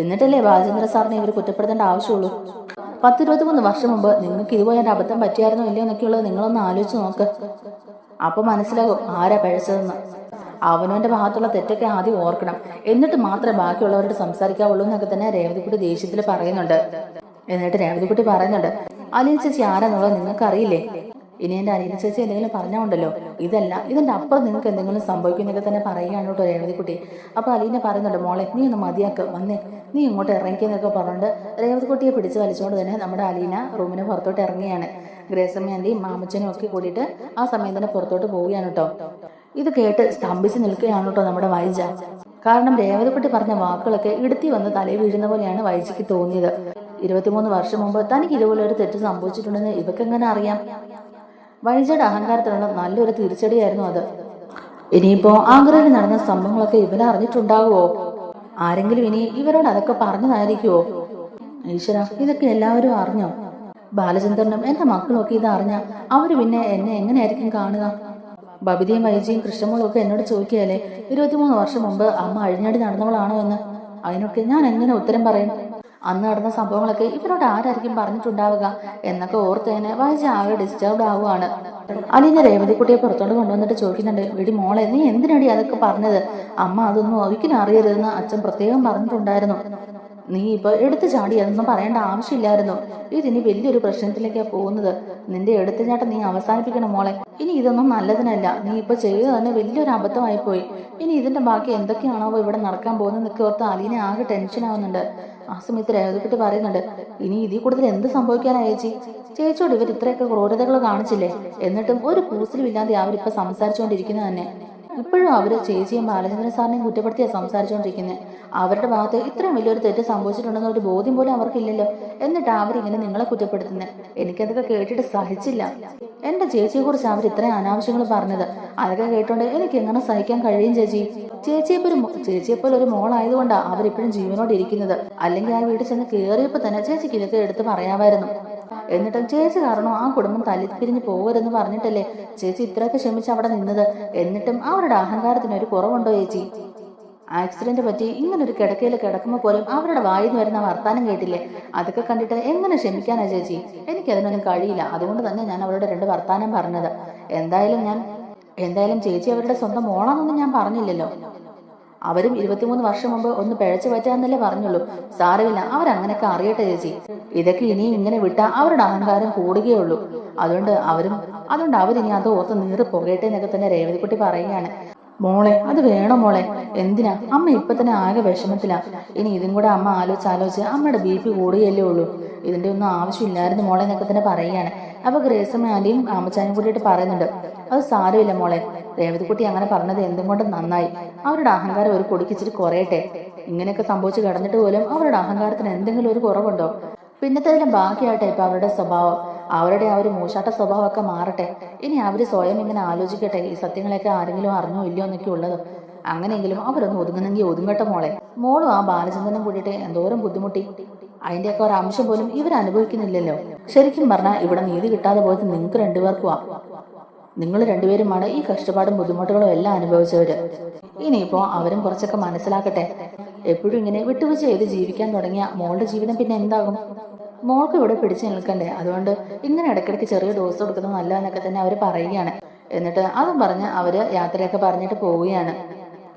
എന്നിട്ടല്ലേ ബാലചന്ദ്ര സാറിനെ ഇവർ കുറ്റപ്പെടുത്തേണ്ട ആവശ്യമുള്ളൂ. 10-23 വർഷം മുമ്പ് നിങ്ങൾക്ക് ഇതുപോലെ ഒരു അബദ്ധം പറ്റിയായിരുന്നോ ഇല്ലയോ എന്നൊക്കെയുള്ളത് നിങ്ങളൊന്ന് ആലോചിച്ച് നോക്ക്. അപ്പൊ മനസ്സിലാകും ആരാ പഴച്ചതെന്ന്. അവനവന്റെ ഭാഗത്തുള്ള തെറ്റൊക്കെ ആദ്യം ഓർക്കണം, എന്നിട്ട് മാത്രമേ ബാക്കിയുള്ളവരോട് സംസാരിക്കാവുള്ളൂ എന്നൊക്കെ തന്നെ രേവതിക്കുട്ടി ദേഷ്യത്തിൽ പറയുന്നുണ്ട്. എന്നിട്ട് രേവതിക്കുട്ടി പറയുന്നുണ്ട്, അലീന ചേച്ചി ആരാന്നുള്ളത് നിങ്ങൾക്ക് അറിയില്ലേ? ഇനി എന്റെ അലീന ചേച്ചി എന്തെങ്കിലും പറഞ്ഞുണ്ടല്ലോ, ഇതല്ല ഇതിന്റെ അപ്പുറം നിങ്ങൾക്ക് എന്തെങ്കിലും സംഭവിക്കുന്നൊക്കെ തന്നെ പറയുകയാണ് കേട്ടോ രേവതിക്കുട്ടി. അപ്പൊ അലീന പറയുന്നുണ്ട്, മോളെ നീ ഒന്ന് മതിയാക്ക്, വന്നേ നീ ഇങ്ങോട്ട് ഇറങ്ങിക്കുന്നൊക്കെ പറഞ്ഞുകൊണ്ട് രേവതിക്കുട്ടിയെ പിടിച്ച് വലിച്ചുകൊണ്ട് തന്നെ നമ്മുടെ അലീന റൂമിന് പുറത്തോട്ട് ഇറങ്ങിയാണ്. ഗ്രേസമ്മ ആന്റിയും മാമച്ചനും ഒക്കെ കൂടിയിട്ട് ആ സമയം തന്നെ പുറത്തോട്ട് പോവുകയാണ് കേട്ടോ. ഇത് കേട്ട് സ്തംഭിച്ച് നിൽക്കുകയാണ് കേട്ടോ നമ്മുടെ വൈജ. കാരണം രേവതിക്കുട്ടി പറഞ്ഞ വാക്കുകളൊക്കെ ഇടുത്തി വന്ന് തലയിൽ വീഴുന്ന പോലെയാണ് വൈജയ്ക്ക് തോന്നിയത്. 23 വർഷം മുമ്പ് തനിക്ക് ഇതുപോലെ ഒരു തെറ്റ് സംഭവിച്ചിട്ടുണ്ടെന്ന് ഇവക്ക് എങ്ങനെ അറിയാം? വൈജയുടെ അഹങ്കാരത്തിനുള്ള നല്ലൊരു തിരിച്ചടിയായിരുന്നു അത്. ഇനിയിപ്പോ ആഗ്രയിൽ നടന്ന സംഭവങ്ങളൊക്കെ ഇവരറിഞ്ഞിട്ടുണ്ടാകുമോ? ആരെങ്കിലും ഇനി ഇവരോട് അതൊക്കെ പറഞ്ഞതായിരിക്കുമോ? ഈശ്വര, ഇതൊക്കെ എല്ലാവരും അറിഞ്ഞോ? ബാലചന്ദ്രനും എന്റെ മക്കളും ഒക്കെ ഇത് അറിഞ്ഞ അവര് പിന്നെ എന്നെ എങ്ങനെയായിരിക്കും കാണുക? ബബിതയും വൈജിയും കൃഷ്ണമോളും ഒക്കെ എന്നോട് ചോദിക്കുകയല്ലേ 23 വർഷം മുമ്പ് അമ്മ അഴിഞ്ഞാടി നടന്നവളാണോ എന്ന്. അതിനൊക്കെ ഞാൻ എങ്ങനെ ഉത്തരം പറയും? അന്ന് നടന്ന സംഭവങ്ങളൊക്കെ ഇവരോട് ആരായിരിക്കും പറഞ്ഞിട്ടുണ്ടാവുക എന്നൊക്കെ ഓർത്തേനെ വൈജ ആകെ ഡിസ്റ്റർബ്ഡ് ആവുകയാണ്. അലീന രേവതിക്കുട്ടിയെ പുറത്തോട്ട് കൊണ്ടുവന്നിട്ട് ചോദിക്കുന്നുണ്ട്, എടി മോളെ നീ എന്തിനടി അതൊക്കെ പറഞ്ഞത്? അമ്മ അതൊന്നും ഒരിക്കലും അറിയരുതെന്ന് അച്ഛൻ പ്രത്യേകം പറഞ്ഞിട്ടുണ്ടായിരുന്നു. നീ ഇപ്പൊ എടുത്തു ചാടി അതൊന്നും പറയേണ്ട ആവശ്യമില്ലായിരുന്നു. ഇതിനി വലിയൊരു പ്രശ്നത്തിലേക്കാ പോകുന്നത്. നിന്റെ എടുത്തുചാട്ടം നീ അവസാനിപ്പിക്കണം മോളെ. ഇനി ഇതൊന്നും നല്ലതിനല്ല. നീ ഇപ്പൊ ചെയ്തത് തന്നെ വലിയൊരു അബദ്ധമായി പോയി. ഇനി ഇതിന്റെ ബാക്കി എന്തൊക്കെയാണോ ഇവിടെ നടക്കാൻ പോകുന്നതൊക്കെ ഓർത്ത് അലീന ആകെ ടെൻഷൻ ആവുന്നുണ്ട്. ആ സമയത്ത് രേവതിക്കുട്ടി പറയുന്നുണ്ട്, ഇനി ഇതിൽ കൂടുതൽ എന്ത് സംഭവിക്കാനാ ചേച്ചി? ചേച്ചിയോട് ഇവർ ഇത്രയൊക്കെ ക്രൂരതകൾ കാണിച്ചില്ലേ? എന്നിട്ടും ഒരു കൂസലുമില്ലാതെ അവരിപ്പൊ സംസാരിച്ചുകൊണ്ടിരിക്കുന്നത് തന്നെ. ഇപ്പോഴും അവര് ചേച്ചിയും ബാലചന്ദ്രൻ സാറിനെയും കുറ്റപ്പെടുത്തിയാണ് സംസാരിച്ചുകൊണ്ടിരിക്കുന്നത്. അവരുടെ ഭാഗത്ത് ഇത്രയും വലിയൊരു തെറ്റ് സംഭവിച്ചിട്ടുണ്ടെന്ന ഒരു ബോധ്യം പോലും അവർക്കില്ലല്ലോ. എന്നിട്ട് അവരിങ്ങനെ നിങ്ങളെ കുറ്റപ്പെടുത്തുന്നത് എനിക്കതൊക്കെ കേട്ടിട്ട് സഹിച്ചില്ല. എന്റെ ചേച്ചിയെ കുറിച്ച് അവർ ഇത്രയും അനാവശ്യങ്ങൾ പറഞ്ഞത് അതൊക്കെ കേട്ടോണ്ട് എനിക്ക് എങ്ങനെ സഹിക്കാൻ കഴിയും ചേച്ചി? ചേച്ചിയെപ്പോലെ ഒരു മോളായതുകൊണ്ടാണ് അവരിപ്പോഴും ജീവനോട് ഇരിക്കുന്നത്. അല്ലെങ്കിൽ ആ വീട്ടിൽ ചെന്ന് കയറിയപ്പോ തന്നെ ചേച്ചിക്ക് ഇതൊക്കെ എടുത്ത് പറയാമായിരുന്നു. എന്നിട്ടും ചേച്ചി കാരണം ആ കുടുംബം തല്ലിപ്പിരിഞ്ഞ് പോകരുതെന്ന് പറഞ്ഞിട്ടല്ലേ ചേച്ചി ഇത്രയൊക്കെ ക്ഷമിച്ച് അവിടെ നിന്നത്. എന്നിട്ടും അവരുടെ അഹങ്കാരത്തിന് ഒരു കുറവുണ്ടോ ചേച്ചി? ആക്സിഡന്റ് പറ്റി ഇങ്ങനൊരു കിടക്കയിൽ കിടക്കുമ്പോൾ പോലും അവരുടെ വായിൽ നിന്ന് വരുന്ന വർത്താനം കേട്ടില്ലേ? അതൊക്കെ കണ്ടിട്ട് എങ്ങനെ ക്ഷമിക്കാനാ ചേച്ചി? എനിക്കതിനൊന്നും കഴിയില്ല. അതുകൊണ്ട് തന്നെ ഞാൻ അവരുടെ 2 വർത്താനം പറഞ്ഞത്. എന്തായാലും ചേച്ചി അവരുടെ സ്വന്തം മോളാണെന്നൊന്നും ഞാൻ പറഞ്ഞില്ലല്ലോ. അവരും 23 വർഷം മുമ്പ് ഒന്ന് പിഴച്ചു പറ്റാന്നല്ലേ പറഞ്ഞുള്ളൂ. സാരമില്ല, അവരങ്ങനെയൊക്കെ അറിയട്ടെ ചേച്ചി. ഇതൊക്കെ ഇനിയും ഇങ്ങനെ വിട്ടാൽ അവരുടെ അഹങ്കാരം കൂടുകയുള്ളൂ. അതുകൊണ്ട് അവരിനി അത് ഓർത്ത് നീറി പോകട്ടെ എന്നൊക്കെ തന്നെ രേവതിക്കുട്ടി പറയുകയാണ്. മോളെ അത് വേണോ മോളെ? എന്തിനാ? അമ്മ ഇപ്പൊ തന്നെ ആകെ വിഷമത്തിലാ. ഇനി ഇതും കൂടെ അമ്മ ആലോചിച്ച് അമ്മയുടെ BP കൂടുകയല്ലേ ഉള്ളൂ. ഇതിന്റെ ഒന്നും ആവശ്യമില്ലായിരുന്നു മോളെ എന്നൊക്കെ തന്നെ പറയുകയാണ്. അപ്പൊ ഗ്രേസമ്മ ആന്റിയും ആമച്ചാനും കൂടിയിട്ട് പറയുന്നുണ്ട്, അത് സാരമില്ല മോളെ. രേവതിക്കുട്ടി അങ്ങനെ പറഞ്ഞത് എന്തും കൊണ്ടും നന്നായി. അവരുടെ അഹങ്കാരം ഒരു പൊടിക്കിച്ചിട്ട് കുറയട്ടെ. ഇങ്ങനെയൊക്കെ സംഭവിച്ച് കിടന്നിട്ട് പോലും അവരുടെ അഹങ്കാരത്തിന് എന്തെങ്കിലും ഒരു കുറവുണ്ടോ? പിന്നത്തേതിലും ബാക്കിയാട്ടെ ഇപ്പൊ അവരുടെ സ്വഭാവം. അവരുടെ ആ ഒരു മൂശാട്ട സ്വഭാവമൊക്കെ മാറട്ടെ. ഇനി അവര് സ്വയം ഇങ്ങനെ ആലോചിക്കട്ടെ, ഈ സത്യങ്ങളൊക്കെ ആരെങ്കിലും അറിഞ്ഞോ ഇല്ലയോ എന്നൊക്കെ ഉള്ളത്. അങ്ങനെയെങ്കിലും അവരൊന്ന് ഒതുങ്ങണമെങ്കിൽ ഒതുങ്ങട്ടെ മോളെ. മോളും ആ ബാലചന്ദ്രനും കൂടിയിട്ട് എന്തോരം ബുദ്ധിമുട്ടി. അതിന്റെയൊക്കെ ഒരു അംശം പോലും ഇവർ അനുഭവിക്കുന്നില്ലല്ലോ. ശരിക്കും പറഞ്ഞാൽ ഇവിടെ നീതി കിട്ടാതെ പോയത് നിങ്ങൾക്ക് 2 പേർക്കുവാ. നിങ്ങൾ 2 പേരുമാണ് ഈ കഷ്ടപ്പാടും ബുദ്ധിമുട്ടുകളും എല്ലാം അനുഭവിച്ചവര്. ഇനിയിപ്പോ അവരും കുറച്ചൊക്കെ മനസ്സിലാക്കട്ടെ. എപ്പോഴും ഇങ്ങനെ വിട്ടുവീഴ്ച ചെയ്ത് ജീവിക്കാൻ തുടങ്ങിയ മോളുടെ ജീവിതം പിന്നെ എന്താകും? മോൾക്ക് ഇവിടെ പിടിച്ചു നിൽക്കണ്ടേ? അതുകൊണ്ട് ഇങ്ങനെ ഇടയ്ക്കിടയ്ക്ക് ചെറിയ ഡോസ് കൊടുക്കുന്നത് നല്ലതെന്നൊക്കെ തന്നെ അവർ പറയുകയാണ്. എന്നിട്ട് അതും പറഞ്ഞ് അവര് യാത്രയൊക്കെ പറഞ്ഞിട്ട് പോവുകയാണ്.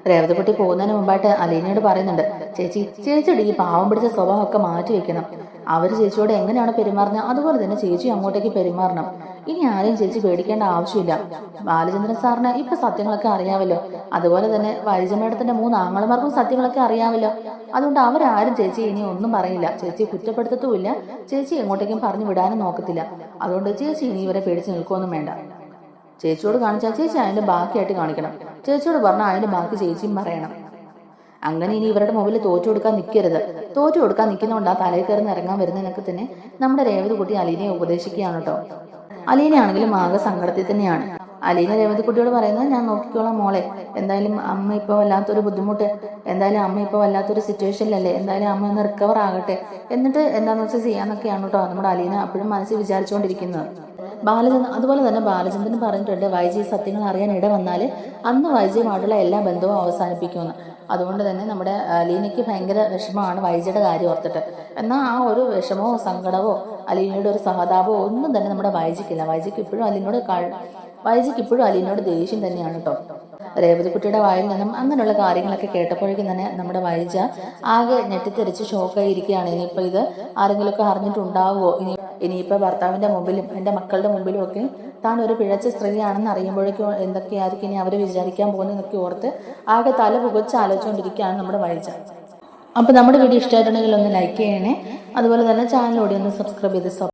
രേവതിക്കുട്ടി പോകുന്നതിന് മുമ്പായിട്ട് അലീനയോട് പറയുന്നുണ്ട്, ചേച്ചിയുടെ ഈ പാവം പിടിച്ച സ്വഭാവമൊക്കെ മാറ്റി വെക്കണം. അവര് ചേച്ചിയോട് എങ്ങനെയാണ് പെരുമാറുന്നത് അതുപോലെ തന്നെ ചേച്ചി അങ്ങോട്ടേക്ക് പെരുമാറണം. ഇനി ആരെയും ചേച്ചി പേടിക്കേണ്ട ആവശ്യമില്ല. ബാലചന്ദ്രൻ സാറിന് ഇപ്പൊ സത്യങ്ങളൊക്കെ അറിയാമല്ലോ. അതുപോലെ തന്നെ വൈജമേടത്തിന്റെ 3 ആങ്ങളമാർക്കും സത്യങ്ങളൊക്കെ അറിയാമല്ലോ. അതുകൊണ്ട് അവരാരും ചേച്ചി ഇനി ഒന്നും പറയില്ല. ചേച്ചി കുറ്റപ്പെടുത്തത്തുമില്ല. ചേച്ചി എങ്ങോട്ടേക്കും പറഞ്ഞു വിടാനും നോക്കത്തില്ല. അതുകൊണ്ട് ചേച്ചി ഇനി ഇവരെ പേടിച്ച് നിൽക്കുകയൊന്നും വേണ്ട. ചേച്ചിയോട് കാണിച്ചാൽ ചേച്ചി അതിന്റെ ബാക്കിയായിട്ട് കാണിക്കണം. ചേച്ചിയോട് പറഞ്ഞാൽ അതിന്റെ ബാക്കി ചേച്ചിയും പറയണം. അങ്ങനെ ഇനി ഇവരുടെ മുമ്പിൽ തോറ്റു കൊടുക്കാൻ നിൽക്കരുത്. തോറ്റു കൊടുക്കാൻ നിൽക്കുന്നതുകൊണ്ടാ തലയിൽ കയറുന്ന ഇറങ്ങാൻ വരുന്നതിനൊക്കെ തന്നെ നമ്മുടെ രേവതിക്കുട്ടി അലീനയെ ഉപദേശിക്കുകയാണ് കേട്ടോ. അലീനയാണെങ്കിലും ആകെ സങ്കടത്തിൽ തന്നെയാണ്. അലീന രേവതിക്കുട്ടിയോട് പറയുന്നത്, ഞാൻ നോക്കിക്കോളാം മോളെ. എന്തായാലും അമ്മ ഇപ്പൊ വല്ലാത്തൊരു ബുദ്ധിമുട്ട്, എന്തായാലും അമ്മ ഇപ്പൊ വല്ലാത്തൊരു സിറ്റുവേഷനിലല്ലേ, എന്തായാലും അമ്മ ഒന്ന് റിക്കവർ ആകട്ടെ, എന്നിട്ട് എന്താന്ന് വെച്ചാൽ ചെയ്യാന്നൊക്കെയാണ് കേട്ടോ നമ്മുടെ അലീന അപ്പോഴും മനസ്സിൽ വിചാരിച്ചുകൊണ്ടിരിക്കുന്നത്. അതുപോലെ തന്നെ ബാലചന്ദ്രൻ പറഞ്ഞിട്ടുണ്ട് വൈജി സത്യങ്ങൾ അറിയാൻ ഇട വന്നാൽ അന്ന് വൈജിയുമായിട്ടുള്ള എല്ലാ ബന്ധവും അവസാനിപ്പിക്കുമെന്ന്. അതുകൊണ്ട് തന്നെ നമ്മുടെ അലീനയ്ക്ക് ഭയങ്കര വിഷമമാണ് വൈജിയുടെ കാര്യം ഓർത്തിട്ട്. എന്നാൽ ആ ഒരു വിഷമമോ സങ്കടമോ അലീനയുടെ ഒരു സഹതാപമോ ഒന്നും തന്നെ നമ്മുടെ വൈജിക്കില്ല. വൈജിക്ക് ഇപ്പോഴും അലീനയോട് ദേഷ്യം തന്നെയാണ് കേട്ടോ. രേവതിക്കുട്ടിയുടെ വായിൽ നിന്നും അങ്ങനെയുള്ള കാര്യങ്ങളൊക്കെ കേട്ടപ്പോഴേക്കും തന്നെ നമ്മുടെ വൈജ ആകെ ഞെട്ടിത്തെറിച്ച് ഷോക്കായിരിക്കുകയാണ്. ഇനിയിപ്പോൾ ഇത് ആരെങ്കിലുമൊക്കെ അറിഞ്ഞിട്ടുണ്ടാവുമോ, ഇനിയിപ്പോൾ ഭർത്താവിൻ്റെ മുമ്പിലും എൻ്റെ മക്കളുടെ മുമ്പിലും ഒക്കെ താൻ ഒരു പിഴച്ച സ്ത്രീയാണെന്ന് അറിയുമ്പോഴേക്കും എന്തൊക്കെയായിരിക്കും ഇനി അവർ വിചാരിക്കാൻ പോകുന്നതെന്നൊക്കെ ഓർത്ത് ആകെ തല പുകച്ച് ആലോചിച്ചുകൊണ്ടിരിക്കുകയാണ് നമ്മുടെ വൈജ. അപ്പോൾ നമ്മുടെ വീഡിയോ ഇഷ്ടമായിട്ടുണ്ടെങ്കിൽ ഒന്ന് ലൈക്ക് ചെയ്യണേ. അതുപോലെ തന്നെ ചാനലിലൂടെ ഒന്ന് സബ്സ്ക്രൈബ് ചെയ്ത്